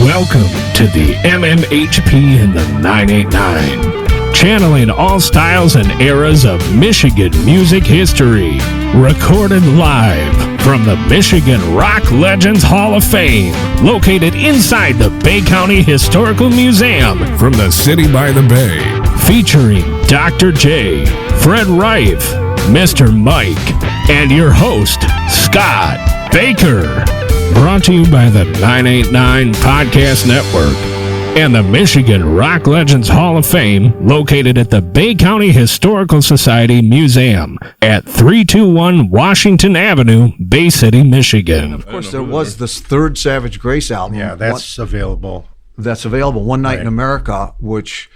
Welcome to the MMHP in the 989, channeling all styles and eras of Michigan music history. Recorded live from the Michigan Rock Legends Hall of Fame, located inside the Bay County Historical Museum from the city by the bay. Featuring Dr. J, Fred Reif, Mr. Mike, and your host, Scott Baker. Brought to you by the 989 Podcast Network and the Michigan Rock Legends Hall of Fame, located at the Bay County Historical Society Museum at 321 Washington Avenue, Bay City, Michigan. Of course, there was this third Savage Grace album. Yeah, that's available. That's available, One Night in America, which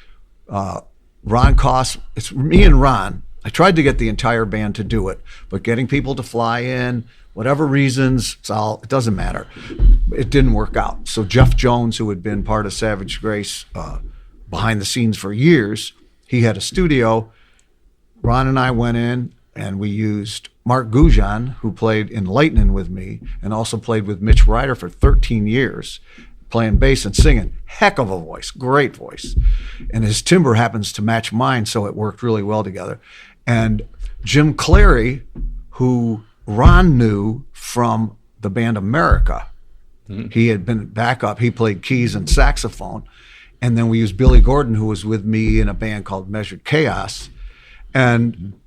Ron Koss, it's me and Ron. I tried to get the entire band to do it, but getting people to fly in, whatever reasons, it doesn't matter. It didn't work out. So Jeff Jones, who had been part of Savage Grace behind the scenes for years, he had a studio. Ron and I went in and we used Mark Goujon, who played in Lightning with me and also played with Mitch Ryder for 13 years, playing bass and singing. Heck of a voice, great voice. And his timbre happens to match mine, so it worked really well together. And Jim Clary, who Ron knew from the band America. He had been backup. He played keys and saxophone. And then we used Billy Gordon, who was with me in a band called Measured Chaos. And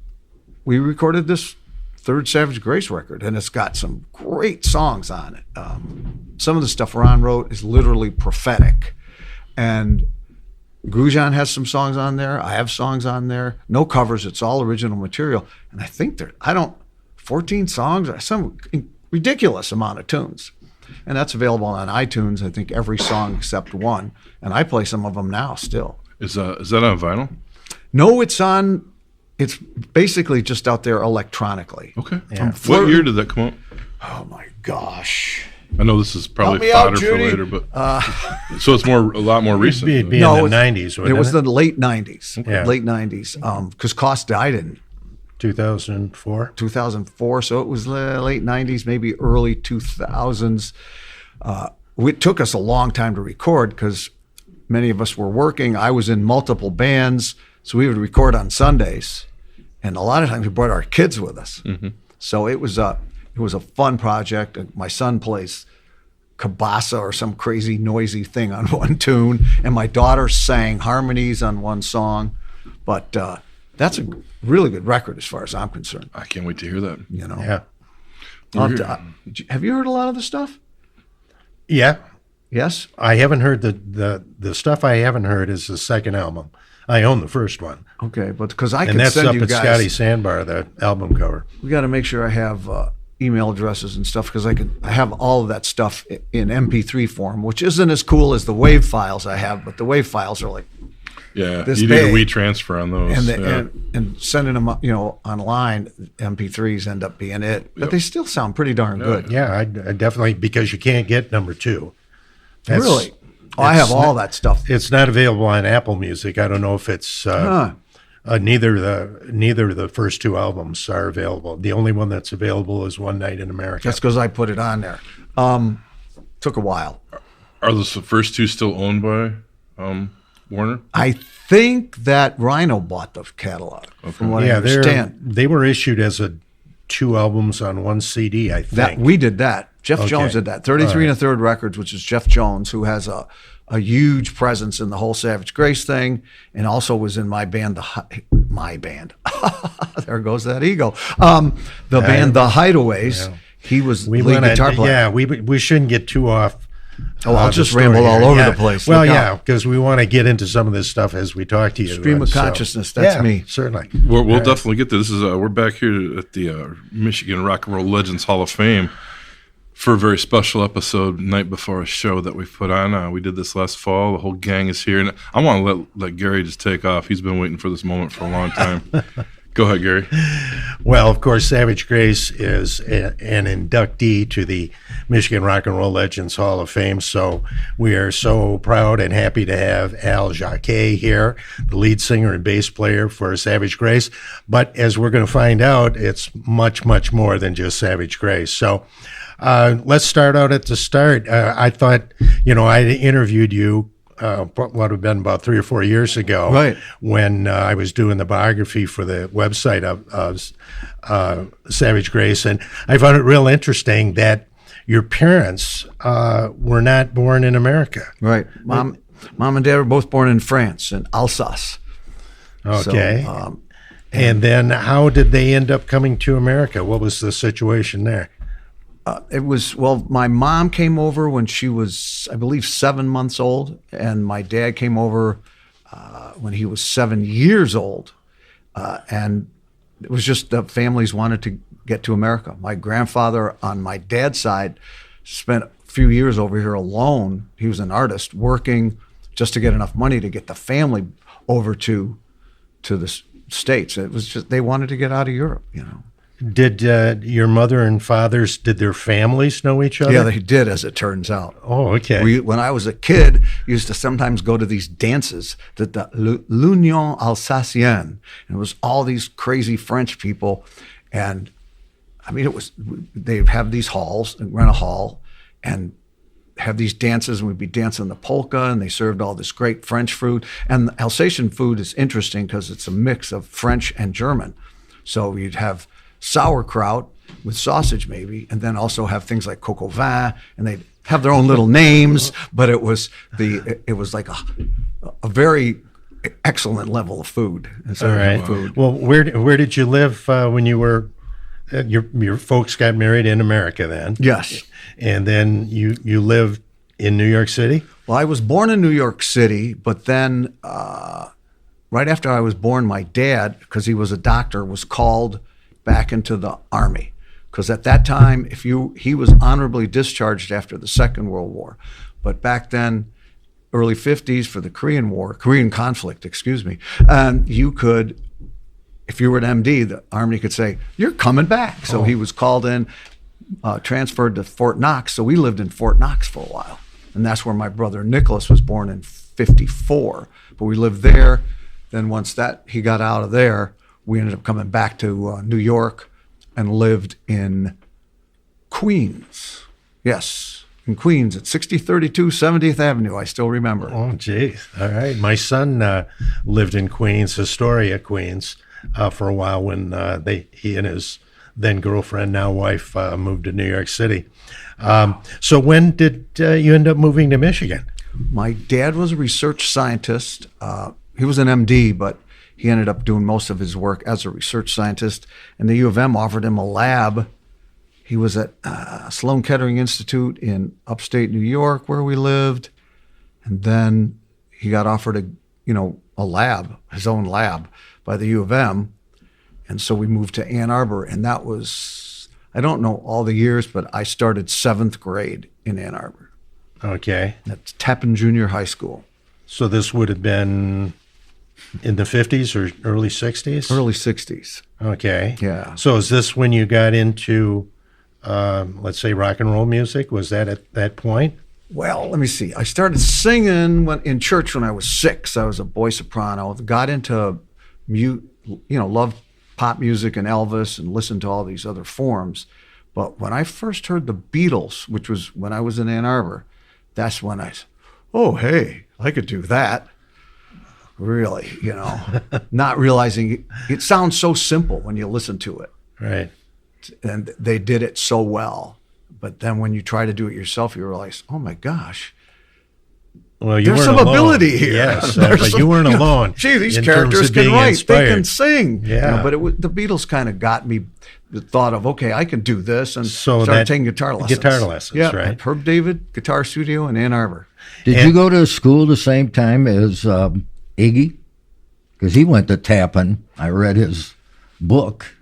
we recorded this third Savage Grace record, and it's got some great songs on it. Some of the stuff Ron wrote is literally prophetic. And Goujon has some songs on there. I have songs on there. No covers. It's all original material. And I think 14 songs, some ridiculous amount of tunes. And that's available on iTunes, I think every song except one. And I play some of them now still. Is that on vinyl? No, it's basically just out there electronically. Okay. Yeah. What year did that come out? Oh my gosh. I know this is probably fodder for later, but so it's a lot more recent. It'd be in the 90s, it was the late 90s. Okay. Late 90s. Because Koss died in 2004, so it was late 90s, maybe early 2000s. It took us a long time to record because many of us were working. I was in multiple bands, so we would record on Sundays, and a lot of times we brought our kids with us. Mm-hmm. So it was a fun project. My son plays kabasa or some crazy noisy thing on one tune, and my daughter sang harmonies on one song. But that's a really good record as far as I'm concerned. I can't wait to hear that. You know, yeah. Have you heard a lot of the stuff? Yeah. Yes. I haven't heard the stuff. I haven't heard is the second album. I own the first one. Okay, but because I and can that's send up you at guys. Scotty Sandbar, the album cover. We got to make sure I have email addresses and stuff because I have all of that stuff in MP3 form, which isn't as cool as the WAV files I have, but the WAV files are like. Yeah, this you big. need a WeTransfer on those. And sending them, online, MP3s end up being it. But they still sound pretty darn good. Yeah, I definitely, because you can't get number 2. Really? I have all that stuff. It's not available on Apple Music. I don't know if it's neither the first 2 albums are available. The only one that's available is One Night in America. That's because I put it on there. Took a while. Are the first 2 still owned by Warner? I think that Rhino bought the catalog, from what I understand. They were issued as 2 albums on one CD, I think. We did that. Jeff Jones did that. 33 1/3 Records, which is Jeff Jones, who has a huge presence in the whole Savage Grace thing, and also was in my band, my band. There goes that ego. Band, The Hideaways. Yeah. He was lead guitar player. Yeah, we shouldn't get too off. I'll just ramble all over the place. Well, because we want to get into some of this stuff as we talk to you. Stream of consciousness, that's me. Certainly. We'll definitely get to this. We're back here at the Michigan Rock and Roll Legends Hall of Fame for a very special episode, night before a show that we put on. We did this last fall. The whole gang is here. And I want to let Gary just take off. He's been waiting for this moment for a long time. Go ahead, Gary. Well, of course, Savage Grace is an inductee to the Michigan Rock and Roll Legends Hall of Fame. So we are so proud and happy to have Al Jacquez here, the lead singer and bass player for Savage Grace. But as we're going to find out, it's much, much more than just Savage Grace. So let's start out at the start. I thought, I interviewed you what would have been about 3 or 4 years ago, right, when I was doing the biography for the website of Savage Grace, and I found it real interesting that your parents were not born in America. Right. Mom and Dad were both born in France, in Alsace. Okay. So, and then how did they end up coming to America? What was the situation there? My mom came over when she was, I believe, 7 months old, and my dad came over when he was 7 years old. And it was just the families wanted to get to America. My grandfather on my dad's side spent a few years over here alone. He was an artist working just to get enough money to get the family over to the States. It was just, they wanted to get out of Europe, Did your mother and fathers, did their families know each other? Yeah, they did, as it turns out. Oh, okay. When I was a kid, used to sometimes go to these dances, the l'Union Alsacienne, and it was all these crazy French people, and I mean, they'd have these halls, rent a hall, and have these dances, and we'd be dancing the polka, and they served all this great French food. And the Alsatian food is interesting because it's a mix of French and German. So you'd have sauerkraut with sausage maybe, and then also have things like coq au vin, and they'd have their own little names, but it was like a very excellent level of food. All right. Food. Well, where did you live when you were? Your folks got married in America then? Yes. And then you lived in New York City? Well, I was born in New York City, but then right after I was born, my dad, because he was a doctor, was called back into the Army. Because at that time, he was honorably discharged after the Second World War. But back then, early 50s for the Korean conflict, you could, if you were an MD, the Army could say, you're coming back. So he was called in, transferred to Fort Knox. So we lived in Fort Knox for a while. And that's where my brother Nicholas was born in 54. But we lived there. Then once he got out of there, we ended up coming back to New York and lived in Queens. Yes, in Queens at 6032 70th Avenue. I still remember. Oh, geez. All right. My son lived in Queens, Astoria, Queens, for a while when he and his then girlfriend, now wife, moved to New York City. So when did you end up moving to Michigan? My dad was a research scientist. He was an MD, but he ended up doing most of his work as a research scientist. And the U of M offered him a lab. He was at Sloan Kettering Institute in upstate New York, where we lived. And then he got offered a lab, his own lab, by the U of M. And so we moved to Ann Arbor. And that was, I don't know all the years, but I started 7th grade in Ann Arbor. Okay. That's Tappan Junior High School. So this would have been in the 50s or early 60s? Early 60s. Okay. Yeah. So is this when you got into, let's say, rock and roll music? Was that at that point? Well, let me see. I started singing in church when I was 6. I was a boy soprano. Got into, loved pop music and Elvis and listened to all these other forms. But when I first heard the Beatles, which was when I was in Ann Arbor, that's when I said, oh, hey, I could do that. Really, not realizing it sounds so simple when you listen to it. Right. And they did it so well. But then when you try to do it yourself, you realize, oh my gosh, well, there's some alone. ability here. Yes, but you weren't alone. Gee, these characters can write, inspired. they can sing. Yeah. But the Beatles kind of got me the thought of, okay, I can do this, and started taking guitar lessons. Guitar lessons, yeah, right? At Herb David Guitar Studio in Ann Arbor. Did you go to school the same time as Iggy? Because he went to Tappan. I read his book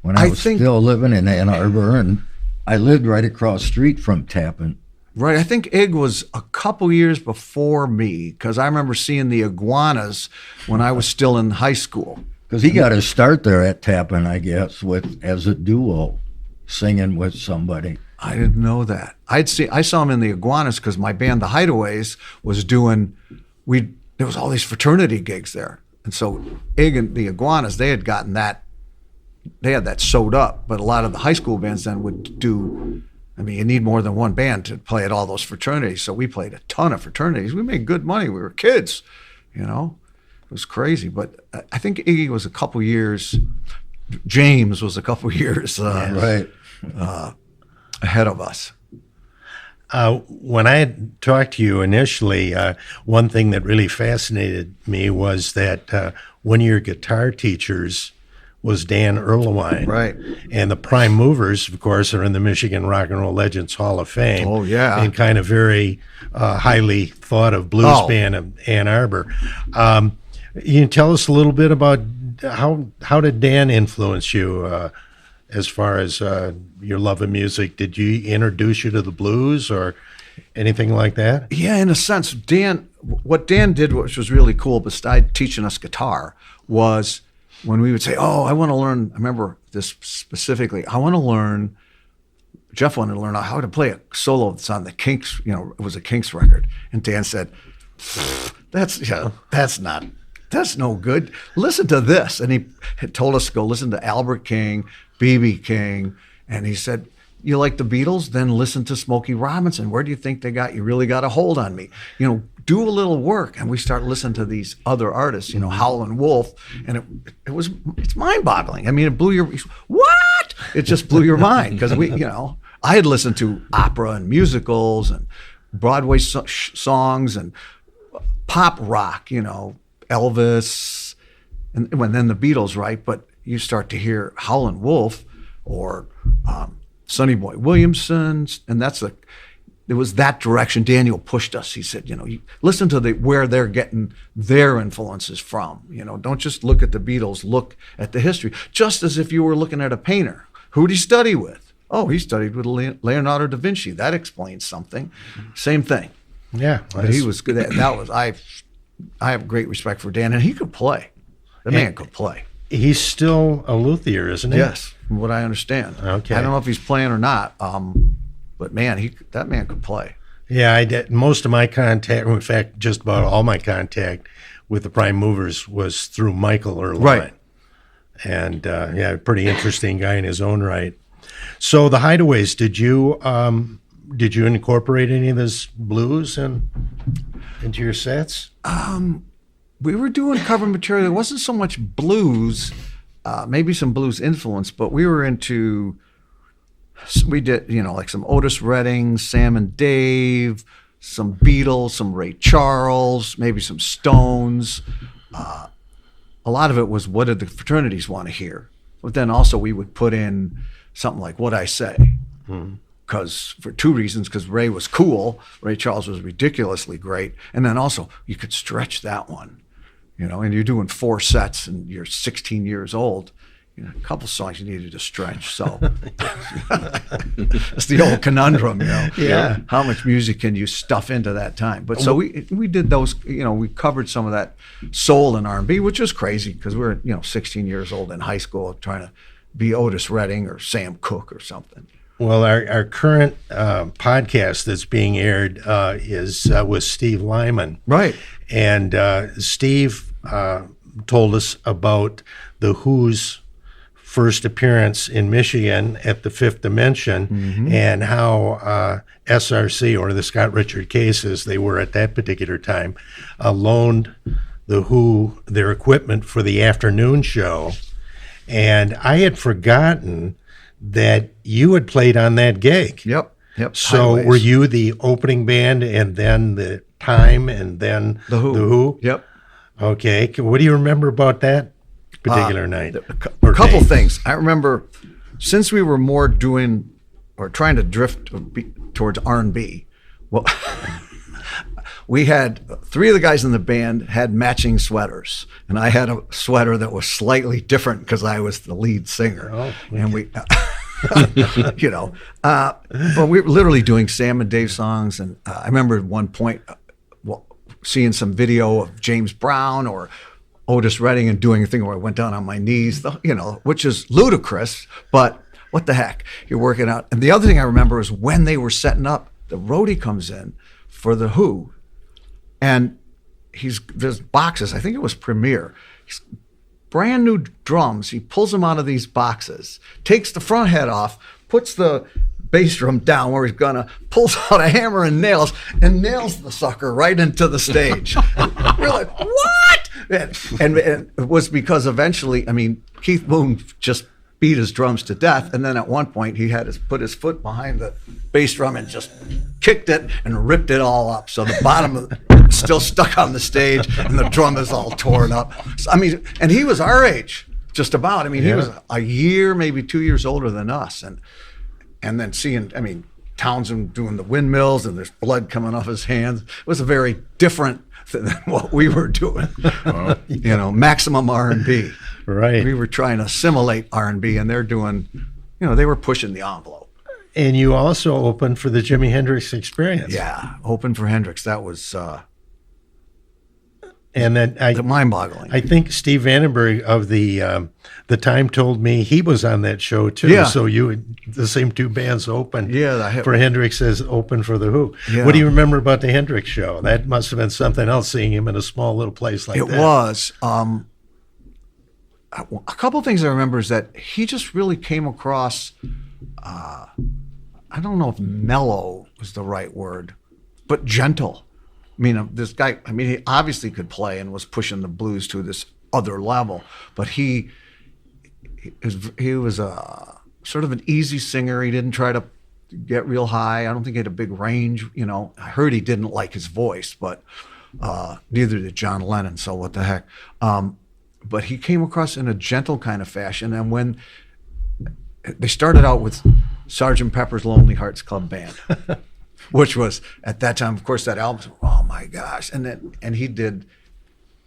when I was still living in Ann Arbor, and I lived right across the street from Tappan. Right. I think Ig was a couple years before me, because I remember seeing the Iguanas when I was still in high school. Because he got his start there at Tappan, I guess, as a duo, singing with somebody. I didn't know that. I saw him in the Iguanas because my band, the Hideaways, was doing. There was all these fraternity gigs there, and so Ig and the Iguanas, they had gotten that. They had that sewed up, but a lot of the high school bands then would do I mean, you need more than one band to play at all those fraternities. So we played a ton of fraternities. We made good money. We were kids, you know. It was crazy. But I think Iggy was a couple years. James was a couple years ahead of us. When I had talked to you initially, one thing that really fascinated me was that one of your guitar teachers was Dan Erlewine. Right. And the prime movers, of course, are in the Michigan Rock and Roll Legends Hall of Fame. Oh, yeah. And kind of very highly thought of blues band of Ann Arbor. You can tell us a little bit about how did Dan influence you as far as your love of music? Did he introduce you to the blues or anything like that? Yeah, in a sense. What Dan did, which was really cool, besides teaching us guitar, was when we would say, I want to learn, I remember this specifically, Jeff wanted to learn how to play a solo that's on the Kinks, it was a Kinks record. And Dan said, that's no good. Listen to this. And he had told us to go listen to Albert King, B.B. King. And he said, you like the Beatles? Then listen to Smokey Robinson. Where do you think they got? You really got a hold on me. Do a little work. And we start listening to these other artists, Howlin' Wolf. And it's mind-boggling. I mean, it blew what? It just blew your mind. Because I had listened to opera and musicals and Broadway songs and pop rock, Elvis, and then the Beatles, right? But you start to hear Howlin' Wolf or Sonny Boy Williamson, and it was that direction. Daniel pushed us. He said, you listen to where they're getting their influences from. Don't just look at the Beatles, look at the history. Just as if you were looking at a painter. Who'd he study with? Oh, he studied with Leonardo da Vinci. That explains something. Same thing. Yeah. But he was good at that. I have great respect for Dan, and he could play. The man could play. He's still a luthier, isn't he? Yes, from what I understand. Okay. I don't know if he's playing or not, but man, that man could play. Yeah, I did. Most of my contact, in fact, just about all my contact with the prime movers was through Michael Erlewine. Right. And pretty interesting guy in his own right. So the Hideaways, did you incorporate any of this blues into your sets? We were doing cover material. It wasn't so much blues, maybe some blues influence, but we did, like some Otis Redding, Sam and Dave, some Beatles, some Ray Charles, maybe some Stones. A lot of it was, what did the fraternities want to hear? But then also we would put in something like What I Say. Because for two reasons, because Ray was cool, Ray Charles was ridiculously great, and then also you could stretch that one, and you're doing 4 sets and you're 16 years old, a couple songs you needed to stretch. So it's the old conundrum, Yeah. How much music can you stuff into that time? But so we did those, we covered some of that soul and R&B, which was crazy because we were 16 years old in high school trying to be Otis Redding or Sam Cooke or something. Well, our current podcast that's being aired is with Steve Lyman. Right. And Steve told us about the Who's first appearance in Michigan at the Fifth Dimension and how SRC, or the Scott Richard Case as they were at that particular time, loaned the Who their equipment for the afternoon show. And I had forgotten that you had played on that gig. Yep. So Highways. were you the opening band and then the Time and then The Who? Yep. Okay. What do you remember about that particular night? A couple things. I remember, since we were more doing or trying to drift towards R&B, well, we had 3 of the guys in the band had matching sweaters, and I had a sweater that was slightly different because I was the lead singer. Oh, okay. And we, but we were literally doing Sam and Dave songs, and I remember at one point seeing some video of James Brown or Otis Redding and doing a thing where I went down on my knees, which is ludicrous, but what the heck, you're working out. And the other thing I remember is when they were setting up, the roadie comes in for the Who, and there's boxes. I think it was Premier. He's brand new drums. He pulls them out of these boxes, takes the front head off, puts the bass drum down where he's gonna, pulls out a hammer and nails the sucker right into the stage. We're like, what? And it was because eventually, I mean, Keith Moon just beat his drums to death, and then at one point he had put his foot behind the bass drum and just kicked it and ripped it all up. So the bottom of it still stuck on the stage, and the drum is all torn up. So, I mean, and he was our age, just about. I mean, he was a year, maybe 2 years older than us, and then seeing, I mean, Townsend doing the windmills and there's blood coming off his hands. It was a very different than what we were doing. You know, maximum R&B. Right. We were trying to assimilate R&B, and they're doing, you know, they were pushing the envelope. And you also opened for the Jimi Hendrix Experience. Yeah, opened for Hendrix. That was and then mind-boggling. I think Steve Vandenberg of the Time told me he was on that show too. Yeah. So the same two bands opened. Yeah, for Hendrix as open for the Who. Yeah. What do you remember about the Hendrix show? That must have been something else, seeing him in a small little place like that. It was. A couple of things I remember is that he just really came across. I don't know if mellow was the right word, but gentle. I mean, this guy, I mean, he obviously could play and was pushing the blues to this other level, but he was a sort of an easy singer. He didn't try to get real high. I don't think he had a big range. You know, I heard he didn't like his voice, but neither did John Lennon. So what the heck? But he came across in a gentle kind of fashion. And when they started out with Sgt. Pepper's Lonely Hearts Club Band, which was at that time, of course, that album. Oh my gosh! And he did.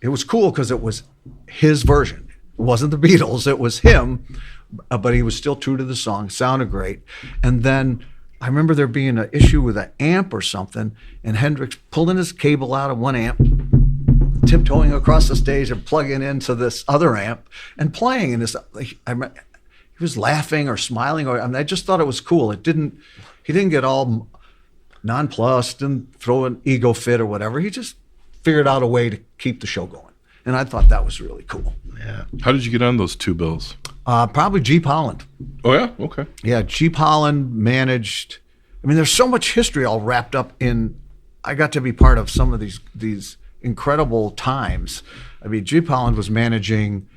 It was cool because it was his version. It wasn't the Beatles. It was him, but he was still true to the song. Sounded great. And then I remember there being an issue with an amp or something, and Hendrix pulling his cable out of one amp, tiptoeing across the stage and plugging into this other amp and playing. And he was laughing or smiling, or I mean, I just thought it was cool. He didn't get all nonplussed and throw an ego fit or whatever. He just figured out a way to keep the show going. And I thought that was really cool. Yeah. How did you get on those two bills? Probably Jeep Holland. Oh, yeah? Okay. Yeah, Jeep Holland managed. I mean, there's so much history all wrapped up in. I got to be part of some of these incredible times. I mean, Jeep Holland was managing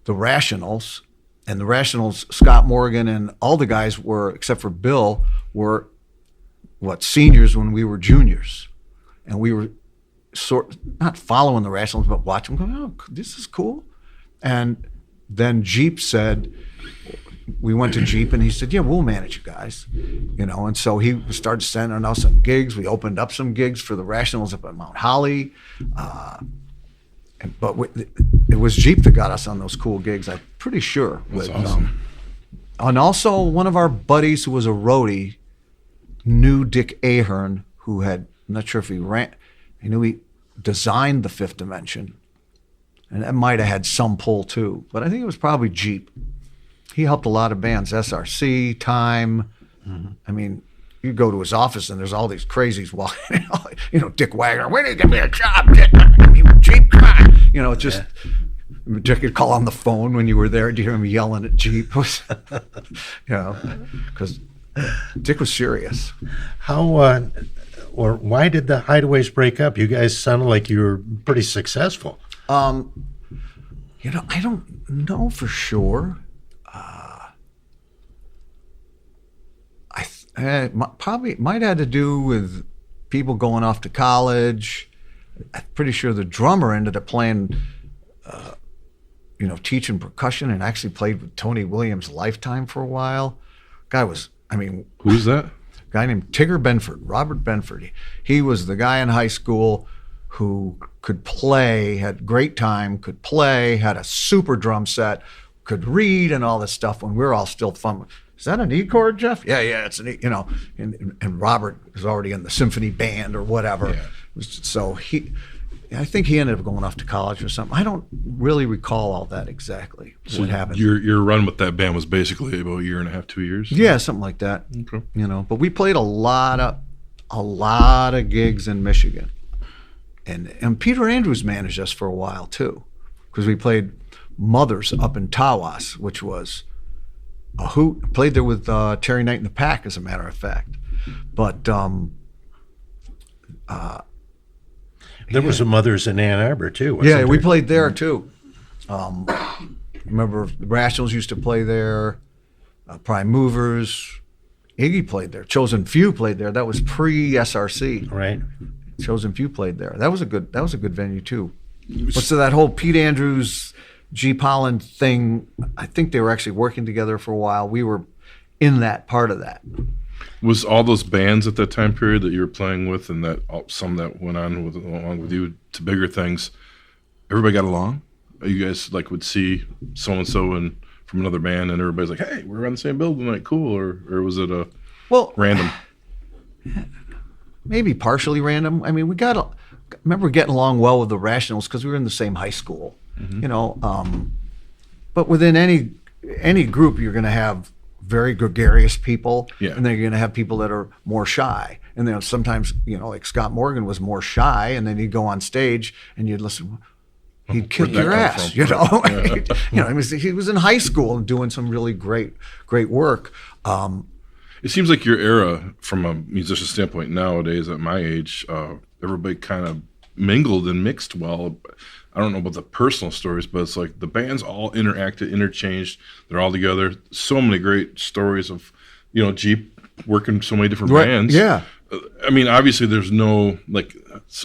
the Rationals, and the Rationals, Scott Morgan and all the guys were, except for Bill, were seniors when we were juniors. And we were not following the Rationals, but watching them go, oh, this is cool. And then Jeep said, we went to Jeep, and he said, yeah, we'll manage you guys. You know, and so he started sending us some gigs. We opened up some gigs for the Rationals up at Mount Holly. But it was Jeep that got us on those cool gigs, I'm pretty sure. That's awesome. And also one of our buddies who was a roadie knew Dick Ahern, who had, I'm not sure if he knew he designed the Fifth Dimension. And that might have had some pull too, but I think it was probably Jeep. He helped a lot of bands, SRC, Time. Mm-hmm. I mean, you go to his office and there's all these crazies walking, you know, Dick Wagner, when do you give me a job, Dick? Jeep, come on. You know, just, Dick would call on the phone when you were there. Do you hear him yelling at Jeep? You know, because Dick was serious. How, or why did the Hideaways break up? You guys sounded like you were pretty successful. You know, I don't know for sure. Probably might have to do with people going off to college. I'm pretty sure the drummer ended up playing, you know, teaching percussion, and actually played with Tony Williams' Lifetime for a while. Guy was, I mean, who's that? Guy named Tigger Benford, Robert Benford. He was the guy in high school who could play, had great time, could play, had a super drum set, could read and all this stuff when we were all still fun. Is that an E chord, Jeff? Yeah, it's an E, you know. And Robert was already in the symphony band or whatever. Yeah. So I think he ended up going off to college or something. I don't really recall all that exactly. So what happened. Your run with that band was basically about a year and a half, 2 years? Yeah, something like that. Okay. You know, but we played a lot of gigs in Michigan. And Peter Andrews managed us for a while too, because we played Mothers up in Tawas, which was hoot. Played there with Terry Knight and the Pack, as a matter of fact. But there were some others in Ann Arbor too. Yeah, we played there too. Remember, the Rationals used to play there. Prime Movers. Iggy played there. Chosen Few played there. That was pre-SRC. Right. Chosen Few played there. That was a good venue too. But so that whole Pete Andrews, G. Polland thing, I think they were actually working together for a while. We were in that part of that. Was all those bands at that time period that you were playing with, and that some that went on along with you to bigger things, everybody got along? You guys like would see so and so and from another band, and everybody's like, "Hey, we're on the same bill tonight, cool," or was it random? Maybe partially random. I mean, remember getting along well with the Rationals because we were in the same high school, you know. But within any group, you're going to have very gregarious people, and then you're going to have people that are more shy. And then sometimes, like Scott Morgan was more shy, and then he'd go on stage and you'd listen. He'd kick your ass, you know. Yeah. I mean, he was in high school and doing some really great work. It seems like your era, from a musician standpoint, nowadays at my age, everybody kind of mingled and mixed well. I don't know about the personal stories, but it's like the bands all interacted, interchanged. They're all together. So many great stories of, Jeep working so many different bands. Yeah. I mean, obviously there's no, like,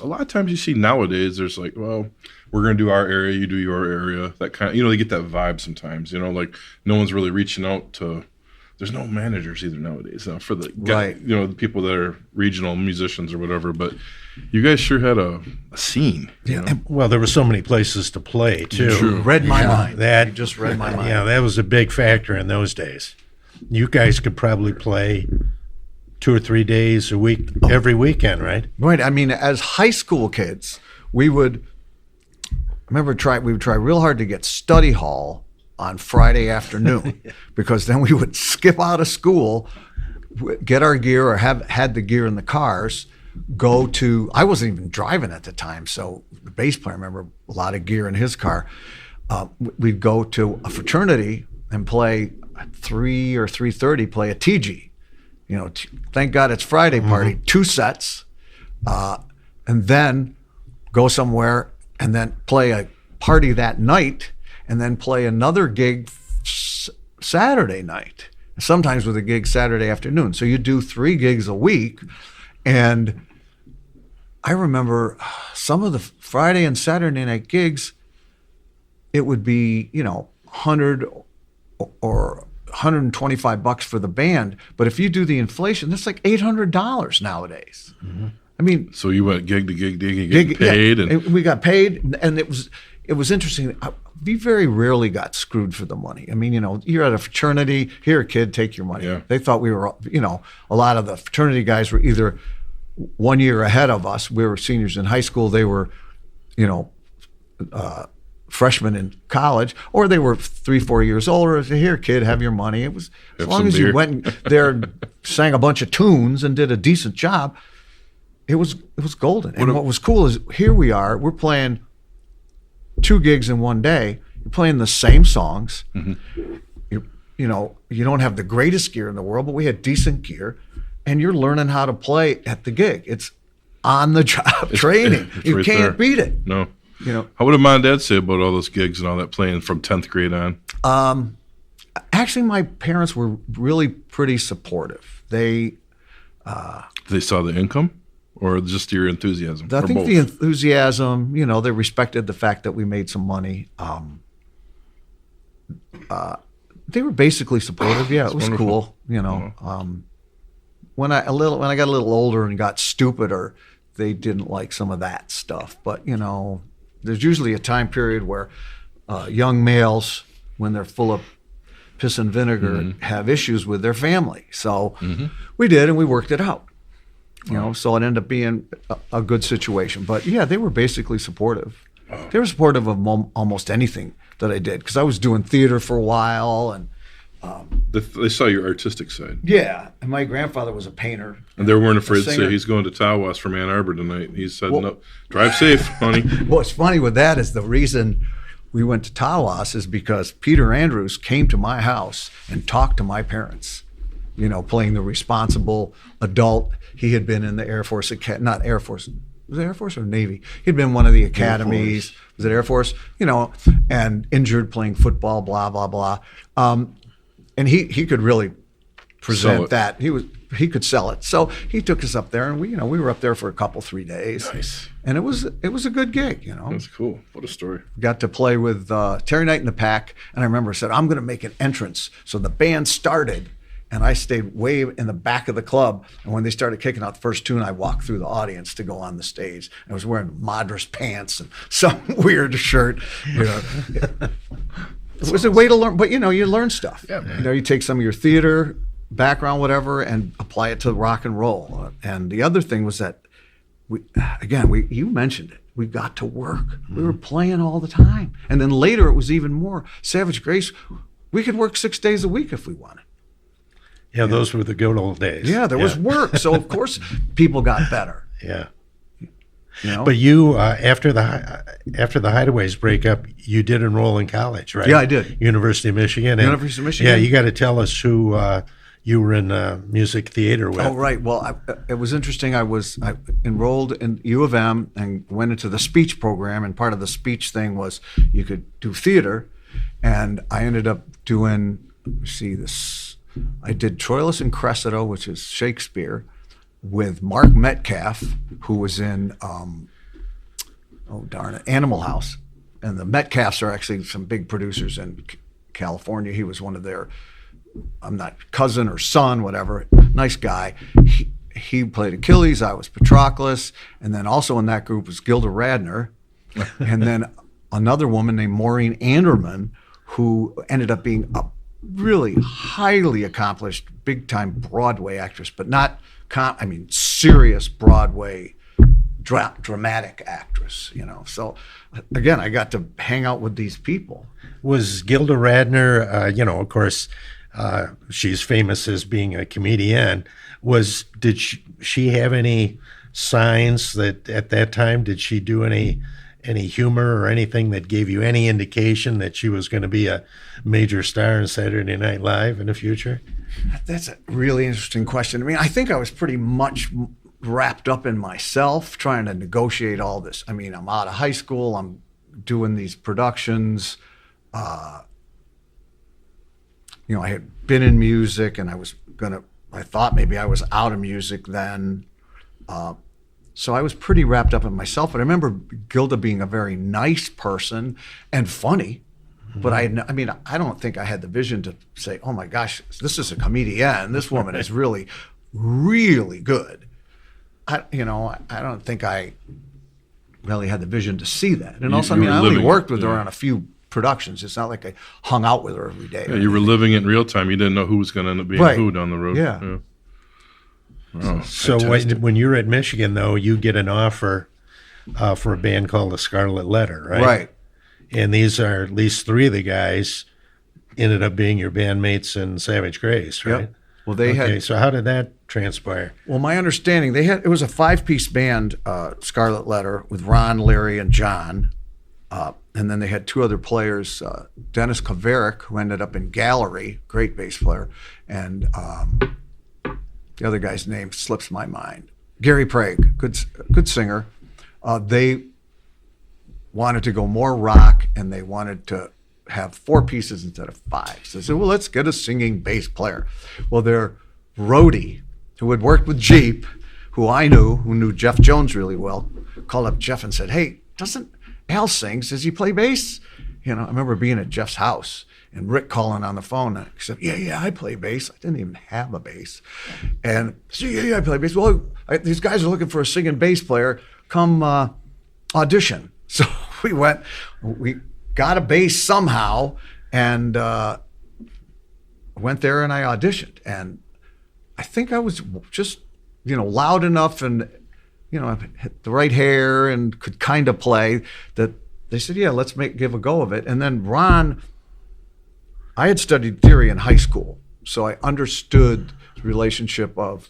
a lot of times you see nowadays, there's like, well, we're going to do our area, you do your area. That kind of, they get that vibe sometimes, like no one's really reaching out to, there's no managers either nowadays for the the people that are regional musicians or whatever. But you guys sure had a scene. Yeah. Well, there were so many places to play too. True. Read my mind. That you just read my mind. Yeah, that was a big factor in those days. You guys could probably play 2 or 3 days a week, every weekend, right? Right. I mean, as high school kids, we would try real hard to get study hall on Friday afternoon because then we would skip out of school, get our gear or had the gear in the cars, go to, I wasn't even driving at the time, so the bass player, I remember a lot of gear in his car. We'd go to a fraternity and play at 3 or 3:30, play a TG. Thank God it's Friday party, 2 sets, and then go somewhere and then play a party that night and then play another gig Saturday night, sometimes with a gig Saturday afternoon. So you do 3 gigs a week. And I remember some of the Friday and Saturday night gigs, it would be, $100 or $125 for the band. But if you do the inflation, that's like $800 nowadays. Mm-hmm. I mean, so you went gig to gig, getting paid, and we got paid, and it was interesting. We very rarely got screwed for the money. I mean, you're at a fraternity. Here, kid, take your money. Yeah. They thought we were, a lot of the fraternity guys were either 1 year ahead of us. We were seniors in high school. They were, freshmen in college, or they were 3-4 years older. I said, here, kid, have your money. It was as long as you went there and sang a bunch of tunes and did a decent job. It was golden. And what was cool is here we are. We're playing 2 gigs in one day. You're playing the same songs. Mm-hmm. You don't have the greatest gear in the world, but we had decent gear, and you're learning how to play at the gig. It's on the job training. You right can't there. beat it. No. How would mom and dad say about all those gigs and all that playing from 10th grade on? Actually, my parents were really pretty supportive. They saw the income? Or just your enthusiasm? I think both? The enthusiasm, they respected the fact that we made some money. They were basically supportive. Yeah, it was wonderful. Cool. When I got a little older and got stupider, they didn't like some of that stuff. But there's usually a time period where young males, when they're full of piss and vinegar, have issues with their family. So we did, and we worked it out. So it ended up being a good situation. But yeah, they were basically supportive. They were supportive of almost anything that I did because I was doing theater for a while, and they saw your artistic side. Yeah, and my grandfather was a painter. And they weren't afraid to say he's going to Tawas from Ann Arbor tonight. He said, "No, drive safe, honey." What's funny with that is the reason we went to Tawas is because Peter Andrews came to my house and talked to my parents, playing the responsible adult. He had been in the Air Force, not Air Force, was it Air Force or Navy? He'd been one of the academies. Was it Air Force? And injured playing football, blah, blah, blah. And he could really present that. He could sell it. So he took us up there, and we were up there for 3 days. Nice. And it was a good gig, That's cool. What a story. Got to play with Terry Knight and the Pack, and I remember I said, I'm going to make an entrance. So the band started, and I stayed way in the back of the club. And when they started kicking out the first tune, I walked through the audience to go on the stage. I was wearing Madras pants and some weird shirt. It was a way to learn, but you learn stuff. Yeah, man. You take some of your theater background, whatever, and apply it to rock and roll. And the other thing was that you mentioned it. We got to work. We were playing all the time. And then later it was even more. Savage Grace, we could work 6 days a week if we wanted. Yeah, those were the good old days. Yeah, there was work. So, of course, people got better. Yeah. But you, after the Hideaways breakup, you did enroll in college, right? Yeah, I did. University of Michigan. University of Michigan. Yeah, you got to tell us who you were in music theater with. Oh, right. Well, it was interesting. I enrolled in U of M and went into the speech program, and part of the speech thing was you could do theater, and I ended up doing, I did Troilus and Cressida, which is Shakespeare, with Mark Metcalf, who was in, Animal House. And the Metcalfs are actually some big producers in California. He was one of their, I'm not cousin or son, whatever, nice guy. He played Achilles, I was Patroclus, and then also in that group was Gilda Radner, and then another woman named Maureen Anderman, who ended up being a really highly accomplished, big-time Broadway actress, but not, serious Broadway dramatic actress, So, again, I got to hang out with these people. Was Gilda Radner, of course, she's famous as being a comedian. Did she have any signs that at that time, did she do any humor or anything that gave you any indication that she was going to be a major star in Saturday Night Live in the future? That's a really interesting question. I think I was pretty much wrapped up in myself, trying to negotiate all this. I'm out of high school. I'm doing these productions. I had been in music, and I thought maybe I was out of music then. So I was pretty wrapped up in myself. But I remember Gilda being a very nice person and funny. But I don't think I had the vision to say, oh my gosh, this is a comedian. This woman is really, really good. I don't think I really had the vision to see that. And also, I only worked with her on a few productions. It's not like I hung out with her every day. Yeah, you were living it in real time. You didn't know who was going to end up being who down the road. Yeah. Oh, so when you were at Michigan, though, you get an offer for a band called the Scarlet Letter, right? Right. And these are at least 3 of the guys ended up being your bandmates in Savage Grace, right? Yep. Well, they had. So how did that transpire? Well, my understanding, it was a 5-piece band, Scarlet Letter, with Ron, Larry, and John. And then they had 2 other players, Dennis Kaverick, who ended up in Gallery, great bass player, and the other guy's name slips my mind. Gary Prague, good singer. They wanted to go more rock, and they wanted to have 4 pieces instead of 5. So they said, well, let's get a singing bass player. Well, their roadie, who had worked with Jeep, who knew Jeff Jones really well, called up Jeff and said, hey, doesn't Al sing? Does he play bass? I remember being at Jeff's house and Rick calling on the phone. He said, yeah, I play bass. I didn't even have a bass. And I said, yeah, I play bass. Well, these guys are looking for a singing bass player. Come audition. So we got a bass somehow, and went there and I auditioned. And I think I was just, loud enough and, I had the right hair and could kind of play that they said, yeah, let's give a go of it. And then Ron, I had studied theory in high school, so I understood the relationship of,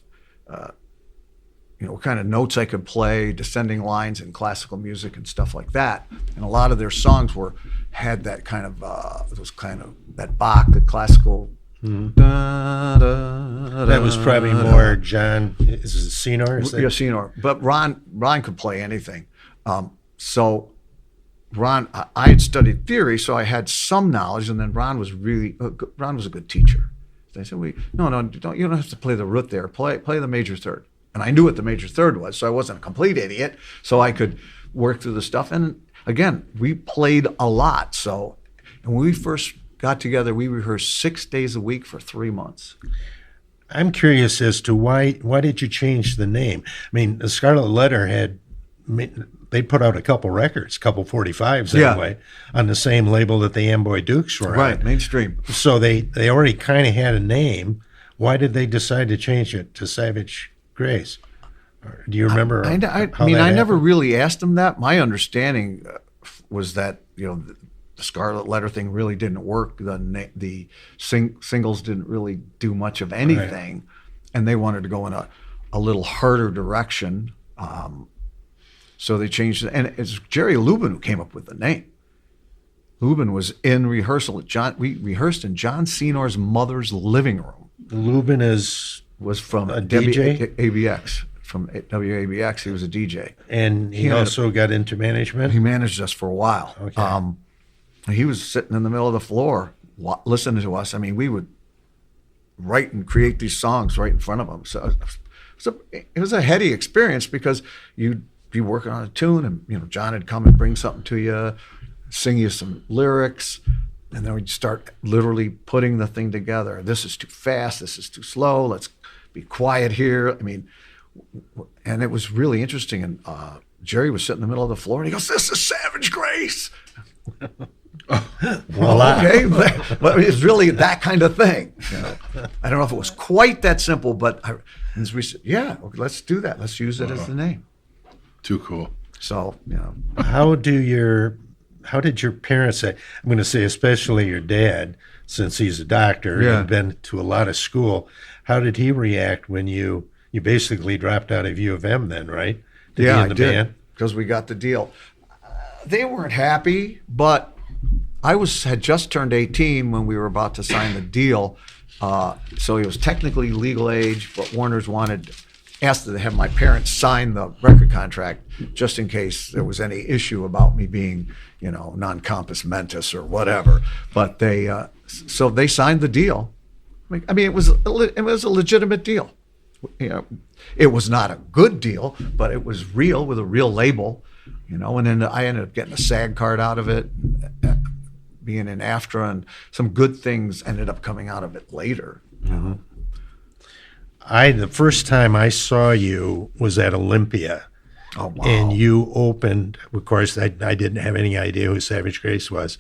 what kind of notes I could play, descending lines in classical music and stuff like that. And a lot of their songs were had that kind of that Bach, the classical. That was probably more John. Is it Senor? Yeah, Senor. But Ron could play anything. So Ron, I had studied theory, so I had some knowledge, and then Ron was a good teacher. They said, you don't have to play the root there. Play the major third. And I knew what the major third was, so I wasn't a complete idiot. So I could work through the stuff. And again, we played a lot. So, and when we first got together, we rehearsed 6 days a week for 3 months. I'm curious as to why did you change the name? I mean, the Scarlet Letter they put out a couple records, couple 45s anyway, on the same label that the Amboy Dukes were right, on. mainstream. So they already kind of had a name. Why did they decide to change it to Savage Grace? Do you remember? I never really asked them that. My understanding was that the Scarlet Letter thing really didn't work. The singles didn't really do much of anything, and they wanted to go in a little harder direction. So they changed it, and it's Jerry Lubin who came up with the name. Lubin was in rehearsal at we rehearsed in John Senor's mother's living room. Lubin was from a DJ? ABX. From WABX, he was a DJ, and he also got into management. He managed us for a while. Okay. He was sitting in the middle of the floor listening to us. I mean, we would write and create these songs right in front of him. So it was a heady experience because you'd be working on a tune, and John would come and bring something to you, sing you some lyrics, and then we'd start literally putting the thing together. This is too fast. This is too slow. Let's be quiet here. I mean, and it was really interesting. And Jerry was sitting in the middle of the floor, and he goes, "This is Savage Grace." Well, okay, but it's really that kind of thing. I don't know if it was quite that simple, but we said, "Yeah, let's do that. Let's use it as the name." Too cool. So, how did your parents say? I'm going to say, especially your dad, since he's a doctor and been to a lot of school. How did he react when you basically dropped out of U of M then, right? I did, because we got the deal. They weren't happy, but I had just turned 18 when we were about to sign the deal. So he was technically legal age, but Warner's asked to have my parents sign the record contract just in case there was any issue about me being, non-compos mentis or whatever. But so they signed the deal. I mean, it was a legitimate deal. It was not a good deal, but it was real with a real label, and then I ended up getting a SAG card out of it, being in AFTRA, and some good things ended up coming out of it later. Mm-hmm. The first time I saw you was at Olympia. Oh, wow. And you opened, of course, I didn't have any idea who Savage Grace was.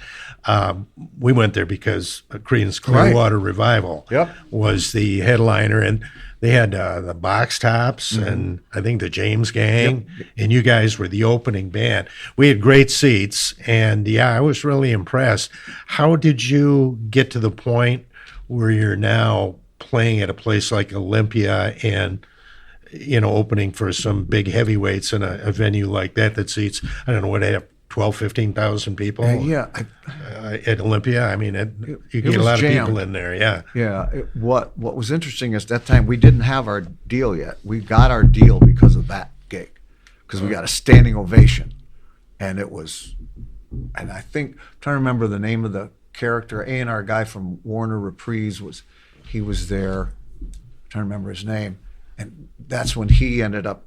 We went there because Creedence Clearwater Revival was the headliner, and they had the Box Tops and I think the James Gang, and you guys were the opening band. We had great seats, and I was really impressed. How did you get to the point where you're now playing at a place like Olympia and opening for some big heavyweights in a venue like that seats, I don't know, what, 12, 15,000 people at Olympia? I mean, you get a lot of people in there, What was interesting is that time we didn't have our deal yet. We got our deal because of that gig, because we got a standing ovation. And I think, I'm trying to remember the name of the character, A&R guy from Warner Reprise he was there. I'm trying to remember his name. And that's when he ended up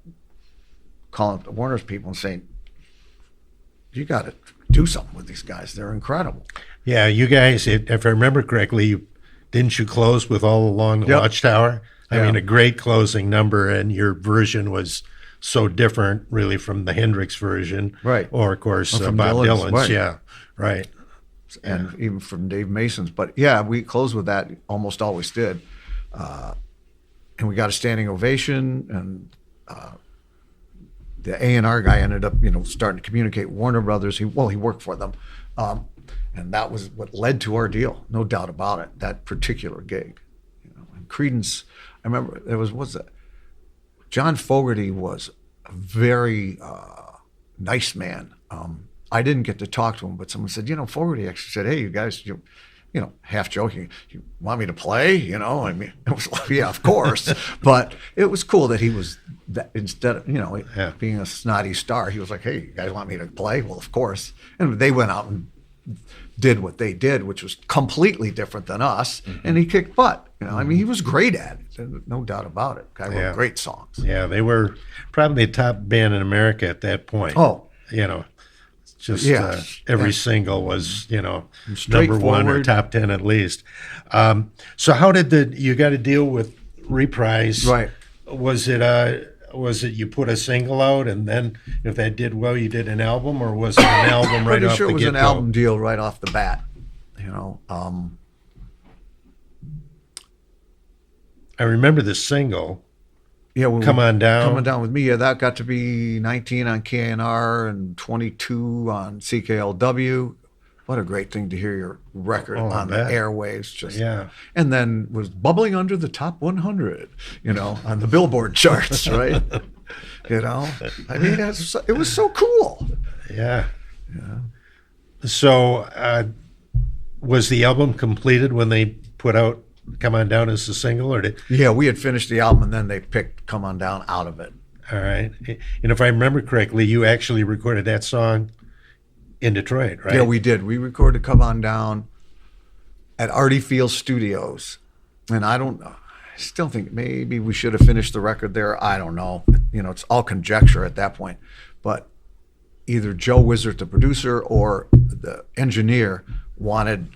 calling up the Warner's people and saying, "You got to do something with these guys. They're incredible." Yeah, you guys, if I remember correctly, didn't you close with All Along the Watchtower? I mean, a great closing number, and your version was so different, really, from the Hendrix version. Right. Or, of course, Bob Dylan's. Right. And even from Dave Mason's. But, we closed with that, almost always did. And we got a standing ovation, and the A&R guy ended up, starting to communicate with Warner Brothers. He worked for them, and that was what led to our deal, no doubt about it. That particular gig, And Creedence, I remember John Fogerty was a very nice man. I didn't get to talk to him, but someone said, Fogerty actually said, hey, you guys, half joking, you want me to play? I mean, it was like, yeah, of course. But it was cool that he was, that instead of, being a snotty star, he was like, hey, you guys want me to play? Well, of course. And they went out and did what they did, which was completely different than us. And he kicked butt. I mean, he was great at it. No doubt about it. Guy wrote great songs. Yeah, they were probably the top band in America at that point. Oh. Just every single was, number one or top 10 at least. So how did you got to deal with Reprise? Right. Was it you put a single out and then if that did well, you did an album, or was it an album right off the get-go? Pretty sure it was an album deal right off the bat. I remember the single. Yeah, Come On Down. Coming Down with Me. Yeah, that got to be 19 on KNR and 22 on CKLW. What a great thing to hear your record on the airwaves. And then was bubbling under the top 100, on the Billboard charts, right? I mean, it was so cool. Yeah. So was the album completed when they put out Come On Down as a single, or did? Yeah, we had finished the album and then they picked Come On Down out of it. All right. And if I remember correctly, you actually recorded that song in Detroit, right? Yeah, we did. We recorded Come On Down at Artie Field Studios. And I still think maybe we should have finished the record there. I don't know. It's all conjecture at that point. But either Joe Wizard, the producer, or the engineer wanted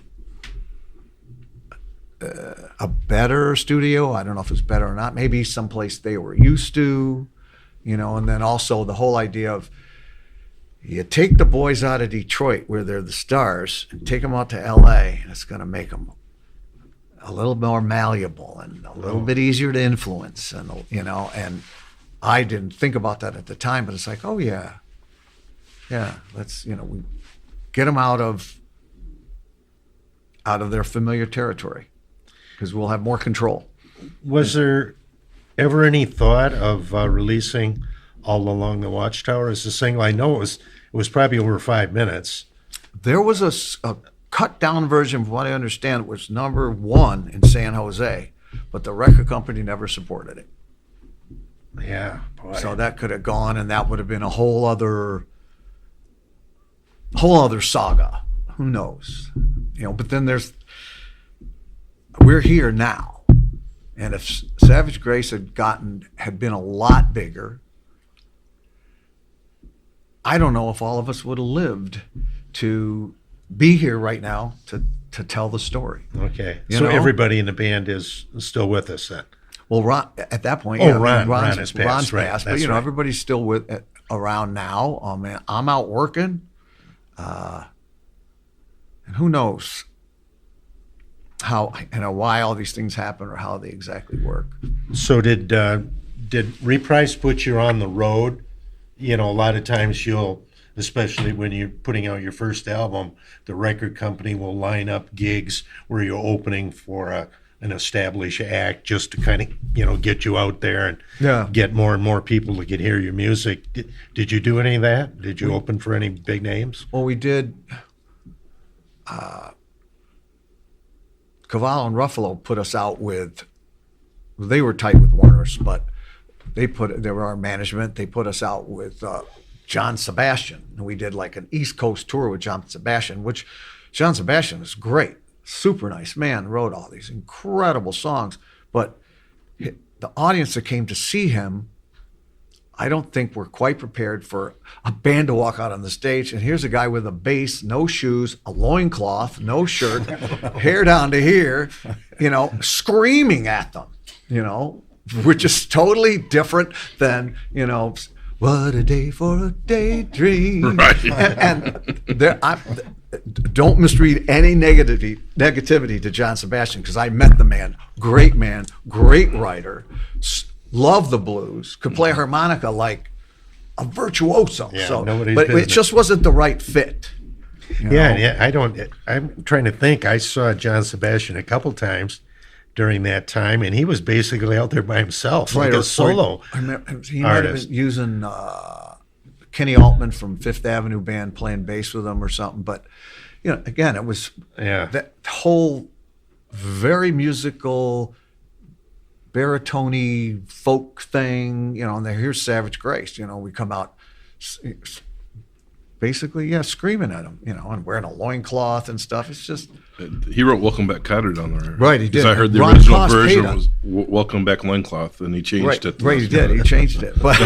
a better studio. I don't know if it's better or not. Maybe someplace they were used to, and then also the whole idea of you take the boys out of Detroit where they're the stars and take them out to LA, and it's going to make them a little more malleable and a little bit easier to influence. And, and I didn't think about that at the time, but it's like, oh yeah, let's, we get them out of their familiar territory, because we'll have more control. Was there ever any thought of releasing All Along the Watchtower as a single? I know it was probably over 5 minutes. There was a cut down version, from what I understand, was number 1 in San Jose, but the record company never supported it. Yeah, boy. So that could have gone, and that would have been a whole other saga. Who knows? But then we're here now, and if Savage Grace had been a lot bigger, I don't know if all of us would have lived to be here right now to tell the story. Okay, so everybody in the band is still with us then. Well, Ron, at that point, Ron has passed. Ron's right. passed, but everybody's still around now. I'm out working, and who knows how why all these things happen or how they exactly work. So did Reprise put you on the road? A lot of times especially when you're putting out your first album, the record company will line up gigs where you're opening for an established act just to kind of, get you out there and get more and more people to hear your music. Did you do any of that? Did you open for any big names? Well, we did. Cavallo and Ruffalo put us out with, they were tight with Warner's, but they were our management. They put us out with John Sebastian. And we did like an East Coast tour with John Sebastian, which John Sebastian is great. Super nice man, wrote all these incredible songs. But the audience that came to see him, I don't think we're quite prepared for a band to walk out on the stage, and here's a guy with a bass, no shoes, a loincloth, no shirt, hair down to here, screaming at them, which is totally different than, what a day for a daydream. Right. And don't misread any negativity to John Sebastian, because I met the man, great writer, loved the blues, could play harmonica like a virtuoso. Yeah, but it just wasn't the right fit. I'm trying to think. I saw John Sebastian a couple times during that time, and he was basically out there by himself, like a solo. He might have been using Kenny Altman from Fifth Avenue Band playing bass with him or something. But, again, it was that whole very musical, baritone folk thing, and here's Savage Grace. We come out basically, screaming at him, and wearing a loincloth and stuff. It's just... He wrote Welcome Back Cotter down there. Right, he did. I heard the Ron original Koss version was Welcome Back Loincloth, and he changed it. Right, he did. He changed it. But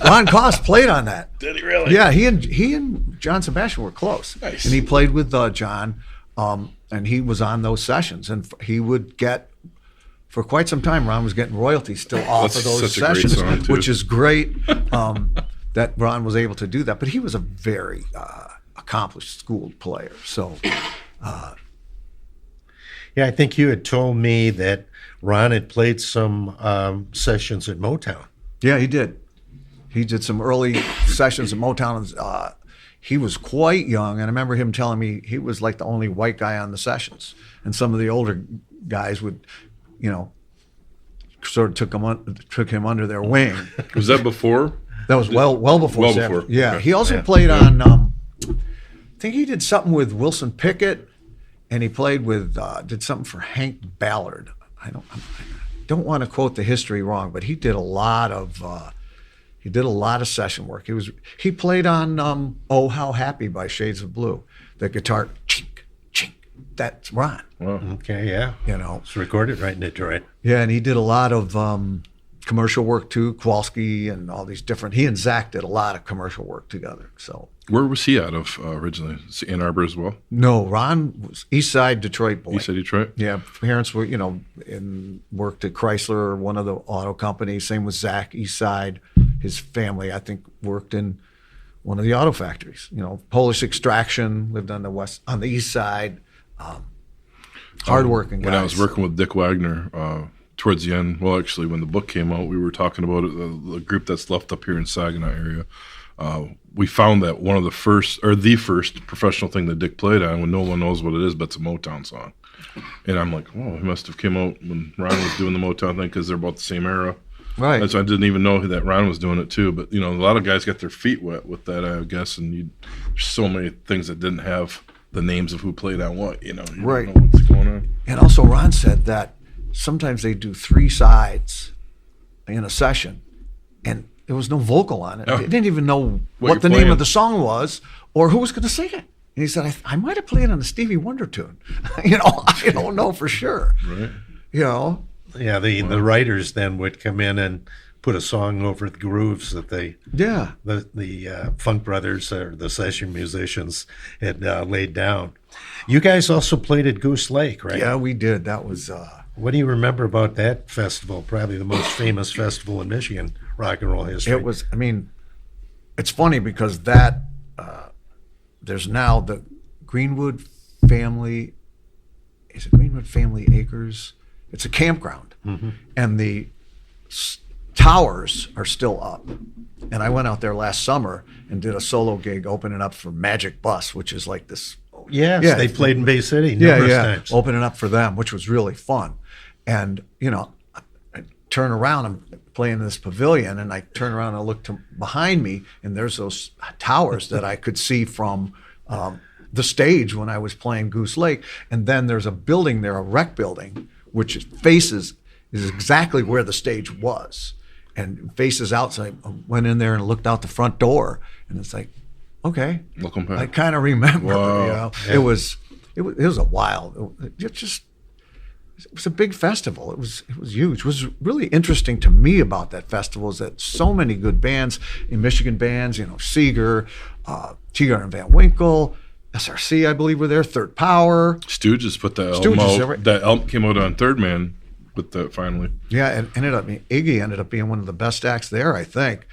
Ron Koss played on that. Did he really? Yeah, he and John Sebastian were close. Nice. And he played with John, and he was on those sessions. And he would get, for quite some time, Ron was getting royalties still off of those such a great sessions, song, too. which is great that Ron was able to do that. But he was a very accomplished schooled player. So... I think you had told me that Ron had played some sessions at Motown. Yeah, he did. He did some early sessions at Motown. He was quite young, and I remember him telling me he was like the only white guy on the sessions. And some of the older guys would, sort of took him under their wing. Was that before? That was well before. Well before. Yeah, Okay. he also played on. I think he did something with Wilson Pickett. And he played with, did something for Hank Ballard. I don't want to quote the history wrong, but he did a lot of session work. He played on "Oh How Happy" by Shades of Blue. The guitar, chink, chink. That's Ron. Wow. Okay, yeah. It's recorded right in Detroit. Yeah, and he did a lot of commercial work too. Kowalski and all these different. He and Zach did a lot of commercial work together. So. Where was he out of originally? Ann Arbor as well? No, Ron was East Side Detroit boy. East Side Detroit? Yeah, parents were, worked at Chrysler, one of the auto companies. Same with Zach, East Side. His family, I think, worked in one of the auto factories. Polish extraction, lived on the East Side. Hardworking guys. When I was working with Dick Wagner, towards the end, well, actually, when the book came out, we were talking about it, the group that's left up here in Saginaw area. We found that one of the first professional thing that Dick played on, when no one knows what it is, but it's a Motown song. And I'm like, oh, he must have came out when Ron was doing the Motown thing because they're about the same era. Right. And so I didn't even know that Ron was doing it too. But, a lot of guys got their feet wet with that, I guess. And there's so many things that didn't have the names of who played on what, You Right. don't know what's going on. And also Ron said that sometimes they do 3 sides in a session, and there was no vocal on it. Oh. They didn't even know What what the you're name playing. of the song was or who was going to sing it. And he said, I might have played on a Stevie Wonder tune. I don't know for sure. Right. Yeah, the writers then would come in and put a song over the grooves that the Funk Brothers or the session musicians had laid down. You guys also played at Goose Lake, right? Yeah, we did. That was... What do you remember about that festival? Probably the most famous festival in Michigan rock and roll history. It was, it's funny because there's now the Greenwood Family Acres? It's a campground. Mm-hmm. And the towers are still up. And I went out there last summer and did a solo gig opening up for Magic Bus, which is like this. Yes, they played in Bay City numerous times. Opening up for them, which was really fun. And, I turn around, I'm playing in this pavilion, and I turn around and I look behind me, and there's those towers that I could see from the stage when I was playing Goose Lake. And then there's a building there, a rec building, which is exactly where the stage was and faces out. So I went in there and looked out the front door, and it's like, okay, Welcome back. I kind of remember. Wow. It was a wild. It was a big festival. It was huge. What was really interesting to me about that festival is that so many good bands in Michigan bands, Seeger, Teegar and Van Winkle, SRC, I believe, were there. Third Power. Stooges put that album out. Right? That album came out on Third Man with that finally. Yeah, it Iggy ended up being one of the best acts there, I think.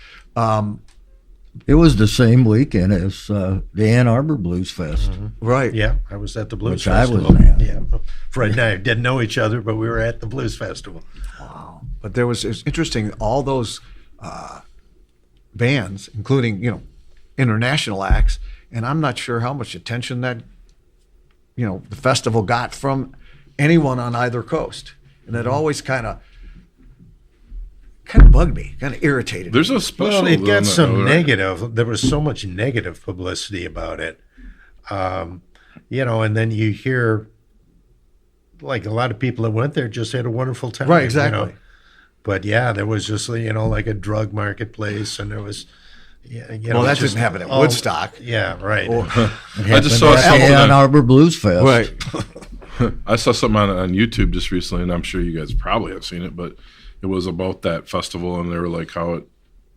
It was the same weekend as the Ann Arbor Blues Fest. Mm-hmm. Right. Yeah, I was at the Blues Which Festival. I was at. Yeah. Fred and I didn't know each other, but we were at the Blues Festival. Wow. But it was interesting, all those bands, including, international acts, and I'm not sure how much attention that, the festival got from anyone on either coast. And it always kind of kind of bugged me, kind of irritated. There's a special. Well, it got some right? negative. There was so much negative publicity about it. And then you hear, like, a lot of people that went there just had a wonderful time. Right, exactly. But yeah, there was just, like a drug marketplace, and there was, well, that didn't happen at Woodstock. Yeah, right. I just saw something Ann Arbor Blues Fest. Right. I saw something on YouTube just recently, and I'm sure you guys probably have seen it, but it was about that festival, and they were like how it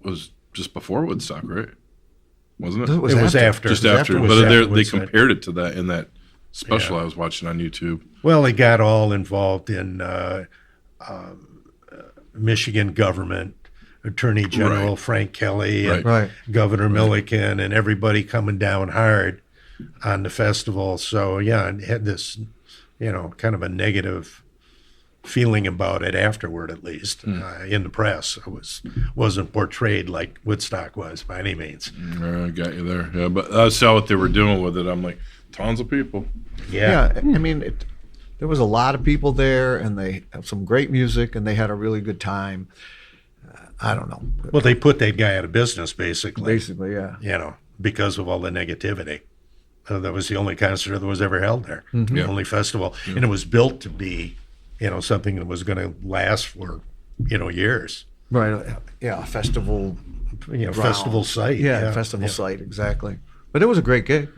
was just before Woodstock, right? Wasn't it? It was after. Just It was after. after But they Woodstock. compared it to that in that special I was watching on YouTube. Well, they got all involved in Michigan government, Attorney General Right. Frank Kelly, and Right. Governor Milliken, and everybody coming down hard on the festival. So yeah, it had this, kind of a negative feeling about it afterward, at least in the press. It wasn't portrayed like Woodstock was by any means. I got you there. Yeah, but I saw what they were doing with it. I'm like, tons of people. Yeah, I mean, there was a lot of people there, and they have some great music, and they had a really good time. I don't know. Well, they put that guy out of business, basically. Basically, yeah. Because of all the negativity. That was the only concert that was ever held there, the only festival. And it was built to be, something that was going to last for, years. Right. Yeah, a festival. Festival site. Yeah, festival site, exactly. But it was a great gig.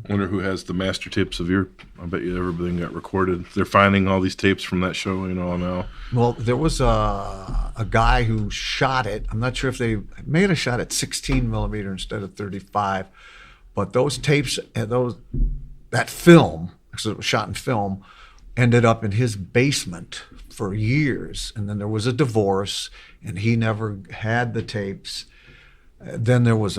Wonder who has the master tapes of your. I bet you everything got recorded. They're finding all these tapes from that show, now. Well, there was a guy who shot it. I'm not sure if they may have shot at 16 millimeter instead of 35, but those tapes and that film, because it was shot in film, ended up in his basement for years. And then there was a divorce, and he never had the tapes. Then there was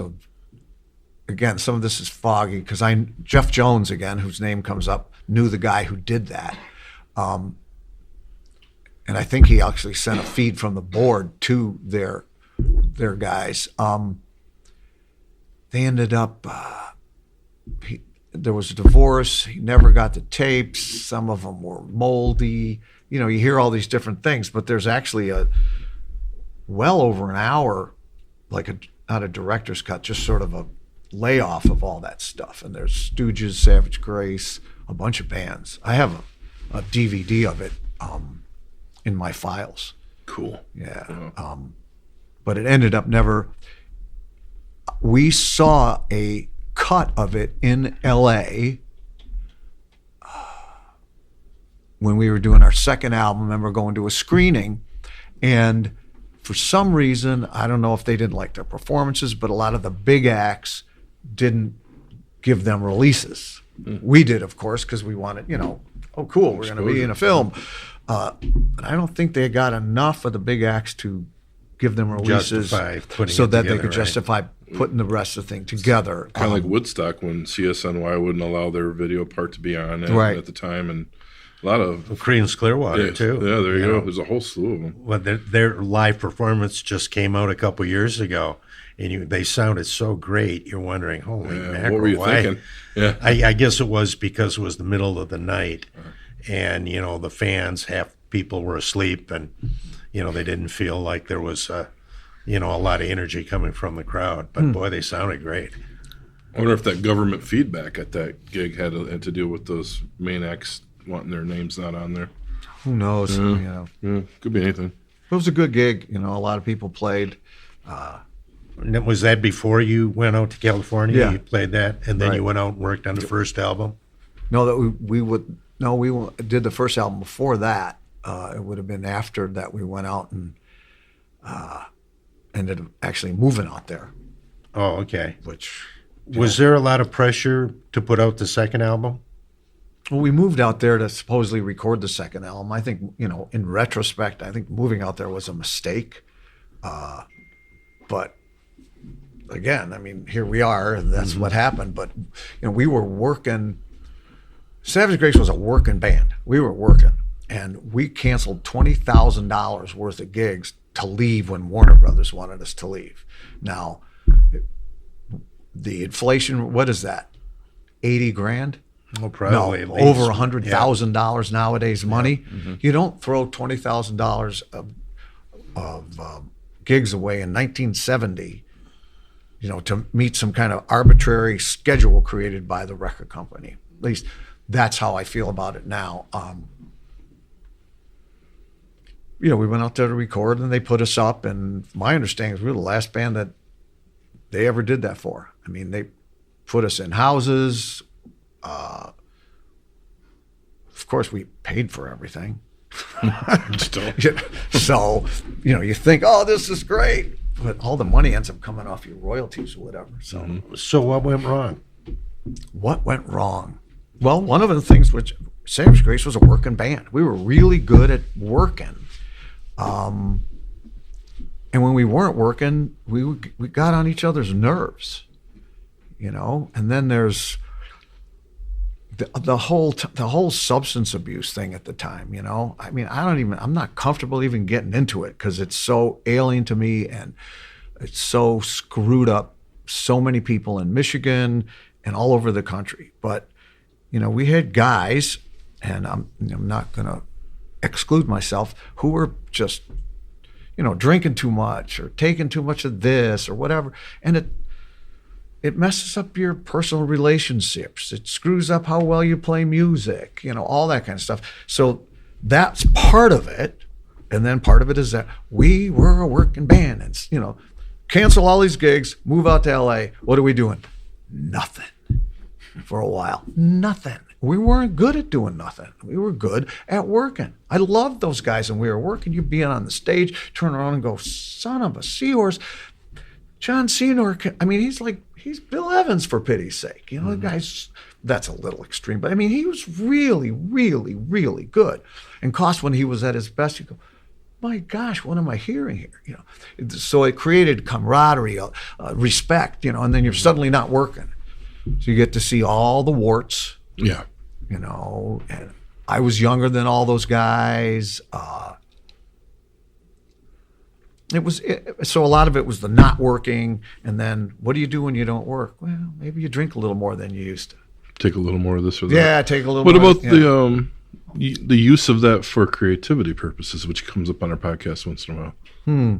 again, some of this is foggy because Jeff Jones, again, whose name comes up, knew the guy who did that. And I think he actually sent a feed from the board to their guys. They ended up, there was a divorce. He never got the tapes. Some of them were moldy. You hear all these different things, but there's actually well over an hour, like not a director's cut, just sort of a layoff of all that stuff. And there's Stooges, Savage Grace, a bunch of bands. I have a DVD of it in my files. Cool. Yeah. But it ended up never. We saw a cut of it in LA when we were doing our second album. I remember going to a screening, and for some reason, I don't know if they didn't like their performances, but a lot of the big acts didn't give them releases. We did, of course, because we wanted, oh, cool, we're going to be in a film. But I don't think they got enough of the big acts to give them releases so that they could justify putting the rest of the thing together. Kind of like Woodstock when CSNY wouldn't allow their video part to be on at the time, and a lot of Creedence Clearwater too. Yeah, there you go. There's a whole slew of them. Well, their live performance just came out a couple years ago, and they sounded so great. You're wondering, holy mackerel, what were you thinking? Yeah, I guess it was because it was the middle of the night, and the fans, half people were asleep, and they didn't feel like there was a lot of energy coming from the crowd. But boy, they sounded great. I wonder if that government feedback at that gig had to do with those main acts wanting their names not on there. Who knows? Yeah, could be anything. It was a good gig. A lot of people played. Was that before you went out to California? Yeah. You played that, and then Right. you went out and worked on the first album? No, that we did the first album before that. It would have been after that we went out and ended up actually moving out there. Oh, okay. Which Was there a lot of pressure to put out the second album? Well, we moved out there to supposedly record the second album. I think, in retrospect, I think moving out there was a mistake. But again, here we are, and that's what happened. But, we were working. Savage Grace was a working band. We were working, and we canceled $20,000 worth of gigs to leave when Warner Brothers wanted us to leave. Now, the inflation, what is that? 80 grand? Oh, probably. No, over $100,000 nowadays money. You don't throw $20,000 gigs away in 1970, to meet some kind of arbitrary schedule created by the record company. At least that's how I feel about it now. We went out there to record, and they put us up, and my understanding is we were the last band that they ever did that for. I mean, they put us in houses. Of course, we paid for everything. So, you think, oh, this is great, but all the money ends up coming off your royalties or whatever. So what went wrong? What went wrong? Well, one of the things which Savage Grace was a working band. We were really good at working. And when we weren't working, we got on each other's nerves, and then there's the whole substance abuse thing at the time, I mean, I'm not comfortable even getting into it because it's so alien to me and it's so screwed up so many people in Michigan and all over the country. But, we had guys, and I'm not going to exclude myself, who were just, drinking too much or taking too much of this or whatever. And it messes up your personal relationships. It screws up how well you play music, all that kind of stuff. So that's part of it. And then part of it is that we were a working band and, cancel all these gigs, move out to LA. What are we doing? Nothing for a while. Nothing. We weren't good at doing nothing. We were good at working. I loved those guys, and we were working. You'd be on the stage, turn around and go, son of a seahorse. John Cena, he's Bill Evans, for pity's sake. The guy's, that's a little extreme, but he was really, really, really good. And Koss, when he was at his best, you go, my gosh, what am I hearing here? So it created camaraderie, respect, and then you're suddenly not working. So you get to see all the warts. Yeah. And I was younger than all those guys. So a lot of it was the not working, and then what do you do when you don't work? Well, maybe you drink a little more than you used to. Take a little more of this or that. Yeah, take a little more. What about the use of that for creativity purposes, which comes up on our podcast once in a while?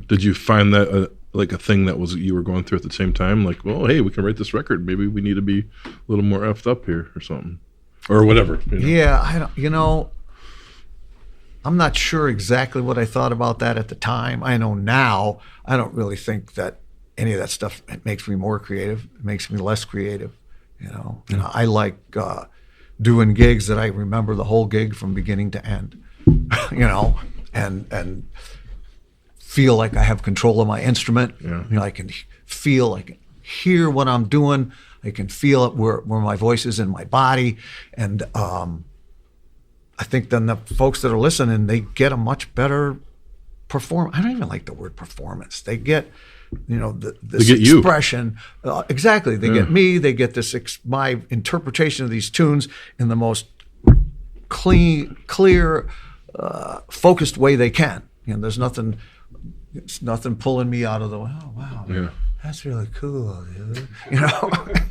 Did you find that like a thing that you were going through at the same time? Like, well, hey, we can write this record. Maybe we need to be a little more effed up here or something. Or whatever. Yeah, I'm not sure exactly what I thought about that at the time. I know now I don't really think that any of that stuff makes me more creative. It makes me less creative, And I like doing gigs that I remember the whole gig from beginning to end, and feel like I have control of my instrument. Yeah. I can feel, I can hear what I'm doing. I can feel it where my voice is in my body. And I think then the folks that are listening, they get a much better performance. I don't even like the word performance. They get, this they get expression. Exactly. They get me. They get this my interpretation of these tunes in the most clear, focused way they can. There's nothing. It's nothing pulling me out of the way. Oh, wow. Yeah. That's really cool, dude.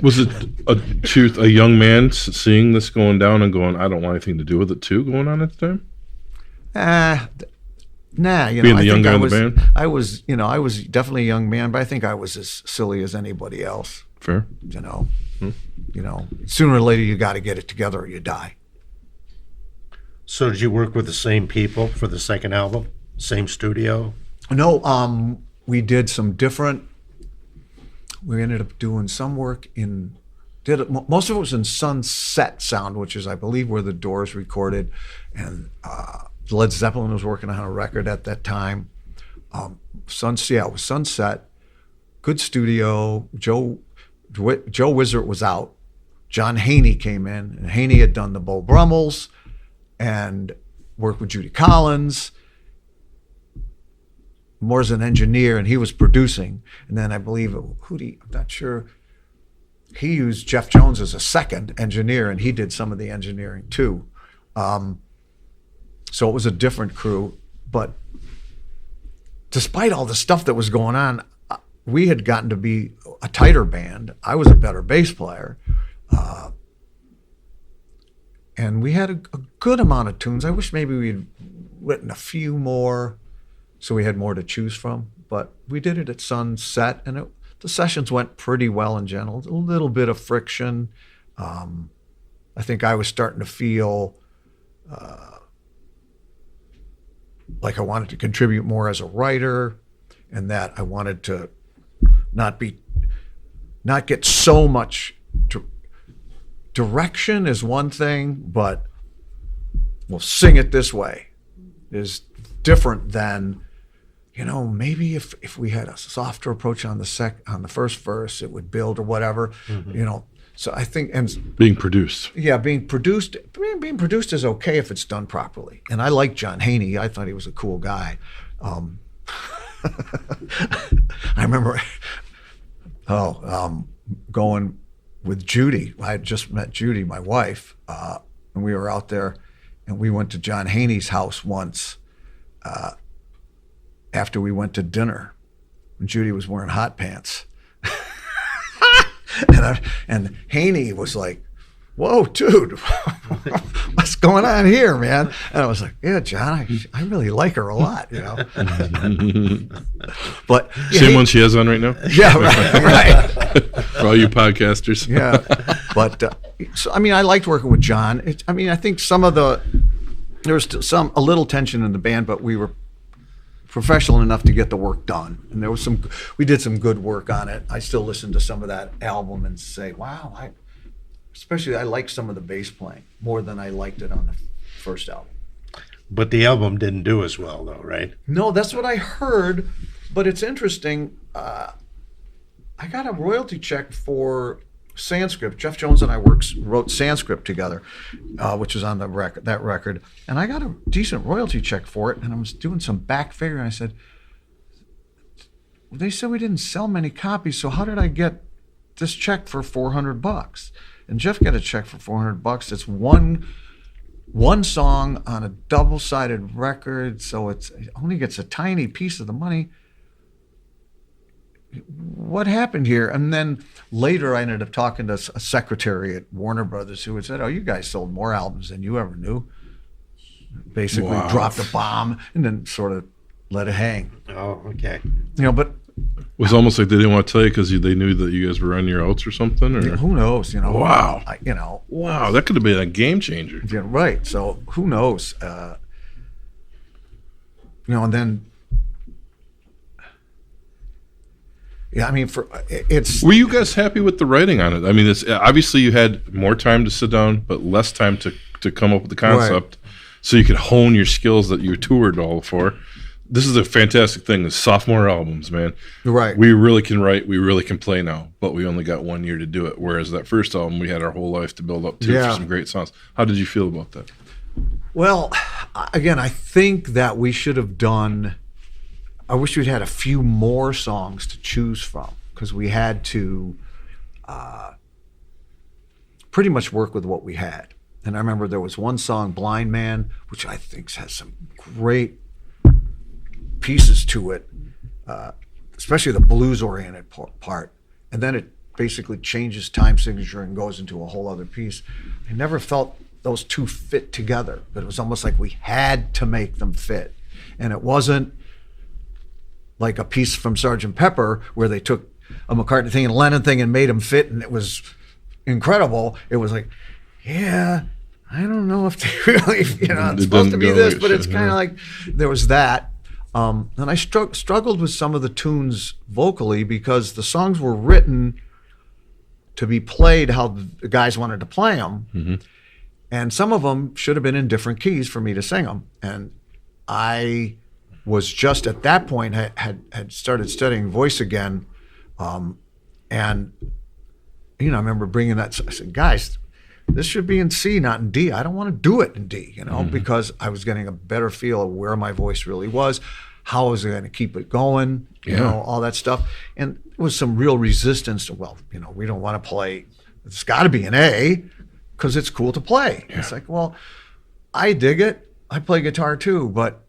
Was it a young man seeing this going down and going, I don't want anything to do with it too, going on at the time? Nah. Being the young guy in the band? I was definitely a young man, but I think I was as silly as anybody else. Fair. Sooner or later you got to get it together or you die. So did you work with the same people for the second album? Same studio? No, we did some different. We ended up doing some work most of it was in Sunset Sound, which is, I believe, where the Doors recorded, and Led Zeppelin was working on a record at that time. It was Sunset, good studio. Joe Wizard was out. John Haney came in, and Haney had done the Beau Brummels and worked with Judy Collins. More as an engineer, and he was producing. And then I believe, I'm not sure, he used Jeff Jones as a second engineer, and he did some of the engineering too. So it was a different crew. But despite all the stuff that was going on, we had gotten to be a tighter band. I was a better bass player. And we had a good amount of tunes. I wish maybe we'd written a few more so we had more to choose from. But we did it at Sunset, and the sessions went pretty well in general. A little bit of friction. I think I was starting to feel like I wanted to contribute more as a writer, and that I wanted to not get so much direction is one thing, but we'll sing it this way is different than, maybe if we had a softer approach on the first verse, it would build or whatever, So I think, and being produced. Yeah, being produced is okay if it's done properly. And I like John Haney. I thought he was a cool guy. I remember going with Judy. I had just met Judy, my wife, and we were out there, and we went to John Haney's house once after we went to dinner, and Judy was wearing hot pants. And Haney was like, "Whoa, dude, what's going on here, man?" And I was like, "Yeah, John, I really like her a lot, But same one she has on right now. Yeah, right. For all you podcasters. Yeah, but so I mean, I liked working with John. I think there was a little tension in the band, but we were professional enough to get the work done, and we did some good work on it. I still listen to some of that album and say, wow, I like some of the bass playing more than I liked it on the first album. But the album didn't do as well, though, right? No, that's what I heard, but it's interesting. I got a royalty check for Sanskrit. Jeff Jones and I wrote Sanskrit together, which is on that record, and I got a decent royalty check for it. And I was doing some back figure, and I said, "They said we didn't sell many copies, so how did I get this check for $400?" And Jeff got a check for $400. It's one song on a double-sided record, so it only gets a tiny piece of the money. What happened here? And then later I ended up talking to a secretary at Warner Brothers who had said, "Oh, you guys sold more albums than you ever knew." Basically dropped a bomb and then sort of let it hang. Oh, okay. But it was almost like they didn't want to tell you because they knew that you guys were on your outs or something. Or who knows? Wow. Wow, that could have been a game changer. Yeah, right. So who knows? And then. Yeah, I mean, Were you guys happy with the writing on it? I mean, it's obviously you had more time to sit down, but less time to come up with the concept, right, so you could hone your skills that you toured all for. This is a fantastic thing. The sophomore albums, man. Right. We really can write. We really can play now, but we only got 1 year to do it. Whereas that first album, we had our whole life to build up to for some great songs. How did you feel about that? Well, again, I think that we should have done. I wish we'd had a few more songs to choose from, because we had to pretty much work with what we had. And I remember there was one song, Blind Man, which I think has some great pieces to it, especially the blues-oriented part. And then it basically changes time signature and goes into a whole other piece. I never felt those two fit together, but it was almost like we had to make them fit. And it wasn't like a piece from Sgt. Pepper where they took a McCartney thing and Lennon thing and made them fit, and it was incredible. It was like, yeah, I don't know if they really, it's supposed to be this, but it's kind of like there was that. And I struggled with some of the tunes vocally because the songs were written to be played how the guys wanted to play them. Mm-hmm. And some of them should have been in different keys for me to sing them. And I was just at that point had started studying voice again, and I remember bringing that. I said, "Guys, this should be in C, not in D. I don't want to do it in D, mm-hmm. because I was getting a better feel of where my voice really was, how I was going to keep it going, all that stuff." And there was some real resistance to, we don't want to play. It's got to be an A because it's cool to play. Yeah. It's like, well, I dig it. I play guitar too, but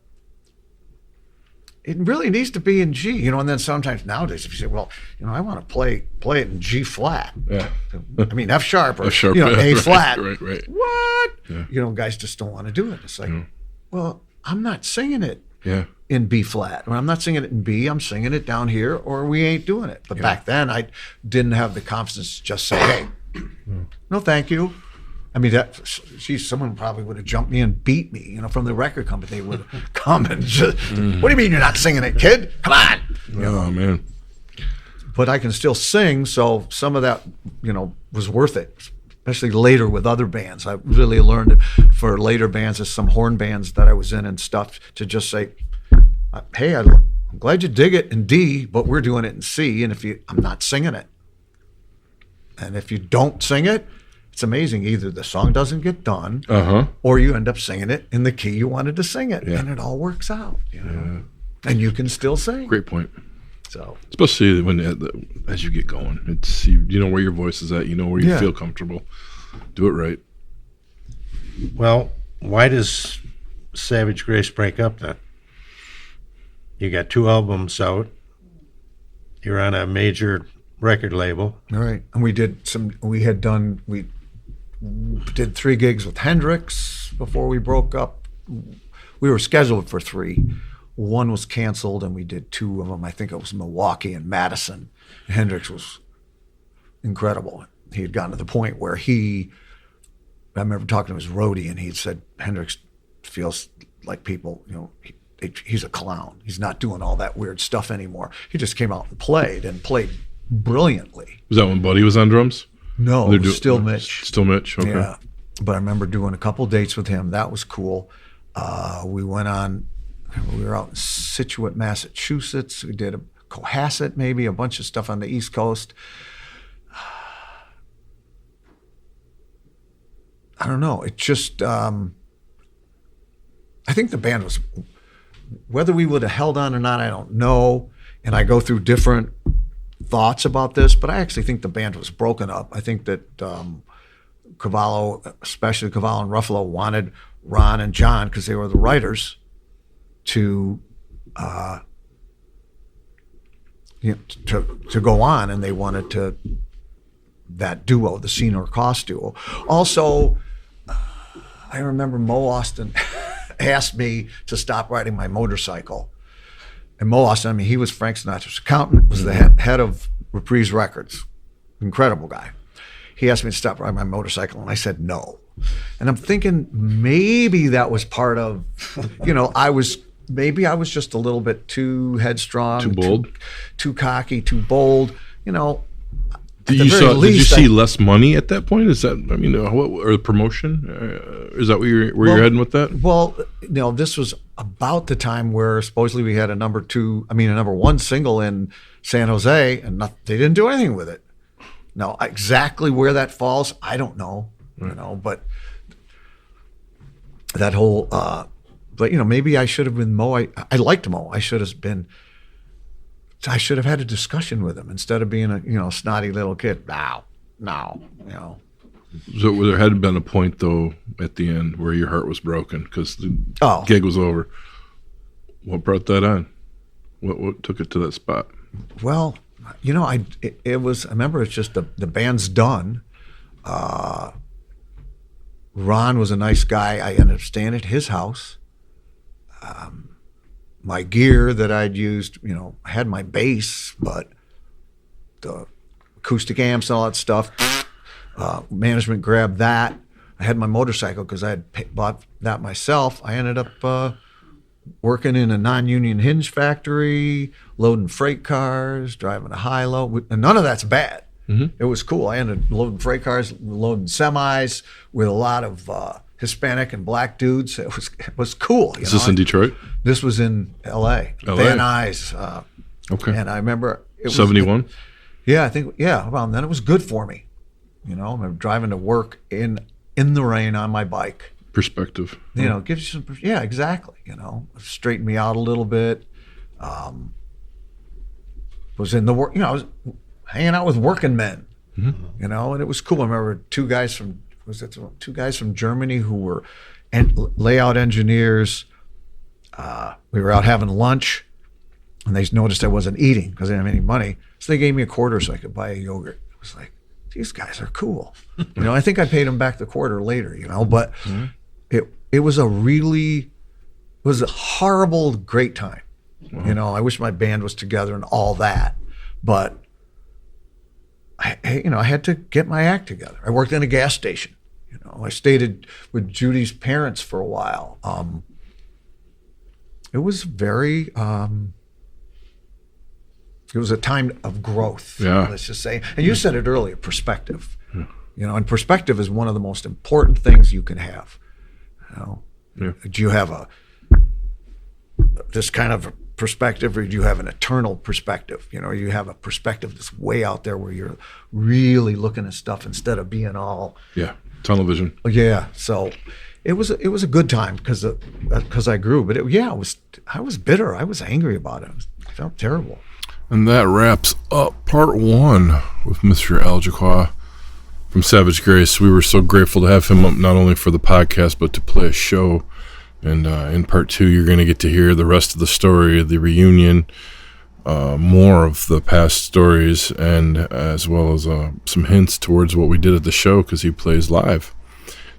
it really needs to be in G, and then sometimes nowadays if you say, well, I want to play it in G flat. Yeah. I mean, F sharp or, A flat. Right. What? Yeah. Guys just don't want to do it. It's like, well, I'm not singing it in B flat. When I'm not singing it in B, I'm singing it down here, or we ain't doing it. But back then, I didn't have the confidence to just say, hey, no, thank you. I mean, someone probably would have jumped me and beat me, from the record company. They would have come and just, what do you mean you're not singing it, kid? Come on. Oh, man. But I can still sing, so some of that, was worth it, especially later with other bands. I really learned for later bands, as some horn bands that I was in and stuff, to just say, hey, I'm glad you dig it in D, but we're doing it in C, and I'm not singing it. And if you don't sing it, it's amazing. Either the song doesn't get done, or you end up singing it in the key you wanted to sing it, and it all works out. And you can still sing. Great point. So, especially when as you get going, it's you know where your voice is at. You know where you feel comfortable. Do it right. Well, why does Savage Grace break up then? You got 2 albums out. You're on a major record label. All right, and we did 3 gigs with Hendrix before we broke up. We were scheduled for 3. 1 was canceled, and we did 2 of them. I think it was Milwaukee and Madison. Hendrix was incredible. He had gotten to the point where I remember talking to his roadie, and he had said Hendrix feels like people, he's a clown. He's not doing all that weird stuff anymore. He just came out and played brilliantly. Was that when Buddy was on drums? No, it was still Mitch. Still Mitch, okay. Yeah, but I remember doing a couple dates with him. That was cool. We were out in Scituate, Massachusetts. We did a Cohasset, maybe, a bunch of stuff on the East Coast. I don't know. It just, I think the band was, whether we would have held on or not, I don't know. And I go through different thoughts about this, but I actually think the band was broken up. I think that Cavallo, especially Cavallo and Ruffalo, wanted Ron and John, because they were the writers, to go on, and they wanted that duo, the Senior Koss duo. Also, I remember Mo Austin asked me to stop riding my motorcycle. And Mo Austin, he was Frank Sinatra's accountant, was the head of Reprise Records. Incredible guy. He asked me to stop riding my motorcycle, and I said no. And I'm thinking maybe that was part of, I was just a little bit too headstrong, too bold, too cocky, too bold. Did you see less money at that point? Is that, or promotion? Is that where you're heading with that? Well, this was about the time where supposedly we had a number 1 single in San Jose, and they didn't do anything with it. Now, exactly where that falls, I don't know. But that whole, maybe I should have been Mo. I liked Mo. I should have had a discussion with him instead of being a snotty little kid. No. So there had been a point though at the end where your heart was broken because the gig was over. What brought that on? What took it to that spot? Well, it was. I remember it's just the band's done. Ron was a nice guy. I ended up staying at his house. My gear that I'd used, I had my bass, but the acoustic amps and all that stuff, management grabbed that. I had my motorcycle because I had bought that myself. I ended up working in a non-union hinge factory, loading freight cars, driving a high-low, and none of that's bad. Mm-hmm. It was cool. I ended up loading freight cars, loading semis with a lot of Hispanic and black dudes. It was cool. Is this in Detroit? This was in L.A. Van Nuys. Okay. And I remember it was 71. Yeah, I think. Yeah. Well, then it was good for me. I'm driving to work in the rain on my bike. Perspective. Gives you some. Yeah, exactly. Straightened me out a little bit. Was in the work. I was hanging out with working men. Mm-hmm. And it was cool. I remember two guys from Germany who were layout engineers. We were out having lunch, and they noticed I wasn't eating because I didn't have any money. So they gave me a quarter so I could buy a yogurt. It was like, these guys are cool. I think I paid them back the quarter later, but mm-hmm. it was a really was a horrible, great time. You know, I wish my band was together and all that, but I had to get my act together. I worked in a gas station. You know, I stayed with Judy's parents for a while. It was very, it was a time of growth. Yeah. Let's just say. And you said it earlier, perspective. Yeah. You know, and perspective is one of the most important things you can have. You know, do you have this kind of perspective, or do you have an eternal perspective? You know, you have a perspective that's way out there where you're really looking at stuff instead of being all tunnel vision. Yeah, so it was a good time because I grew, but I was bitter. I was angry about it. I felt terrible. And that wraps up part 1 with Mr. Al Jacquez from Savage Grace. We were so grateful to have him up not only for the podcast but to play a show. And in part 2, you're going to get to hear the rest of the story of the reunion, more of the past stories, and as well as some hints towards what we did at the show because he plays live.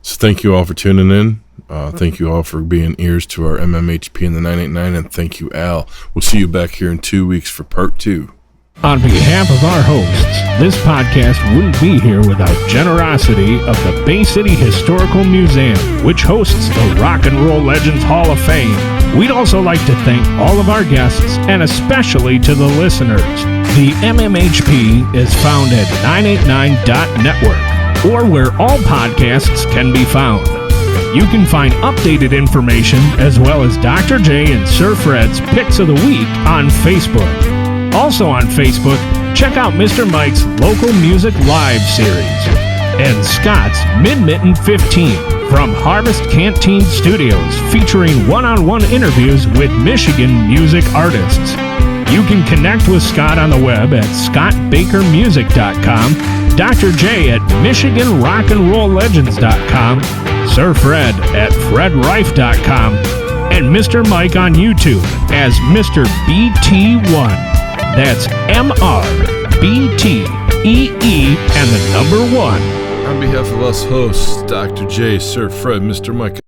So thank you all for tuning in. Thank you all for being ears to our MMHP in the 989, and thank you, Al. We'll see you back here in 2 weeks for part 2. On behalf of our hosts, this podcast wouldn't be here without generosity of the Bay City Historical Museum, which hosts the Rock and Roll Legends Hall of Fame. We'd also like to thank all of our guests, and especially to the listeners. The MMHP is found at 989.network, or where all podcasts can be found. You can find updated information as well as Dr. J and Sir Fred's Picks of the Week on Facebook. Also on Facebook, check out Mr. Mike's Local Music Live series and Scott's Mid-Mitten 15 from Harvest Canteen Studios, featuring one-on-one interviews with Michigan music artists. You can connect with Scott on the web at scottbakermusic.com, Dr. J at michiganrockandrolllegends.com, Sir Fred at fredrife.com, and Mr. Mike on YouTube as Mr. BT1. That's MRBTEE and the number 1. On behalf of us hosts, Dr. J, Sir Fred, Mr. Mike.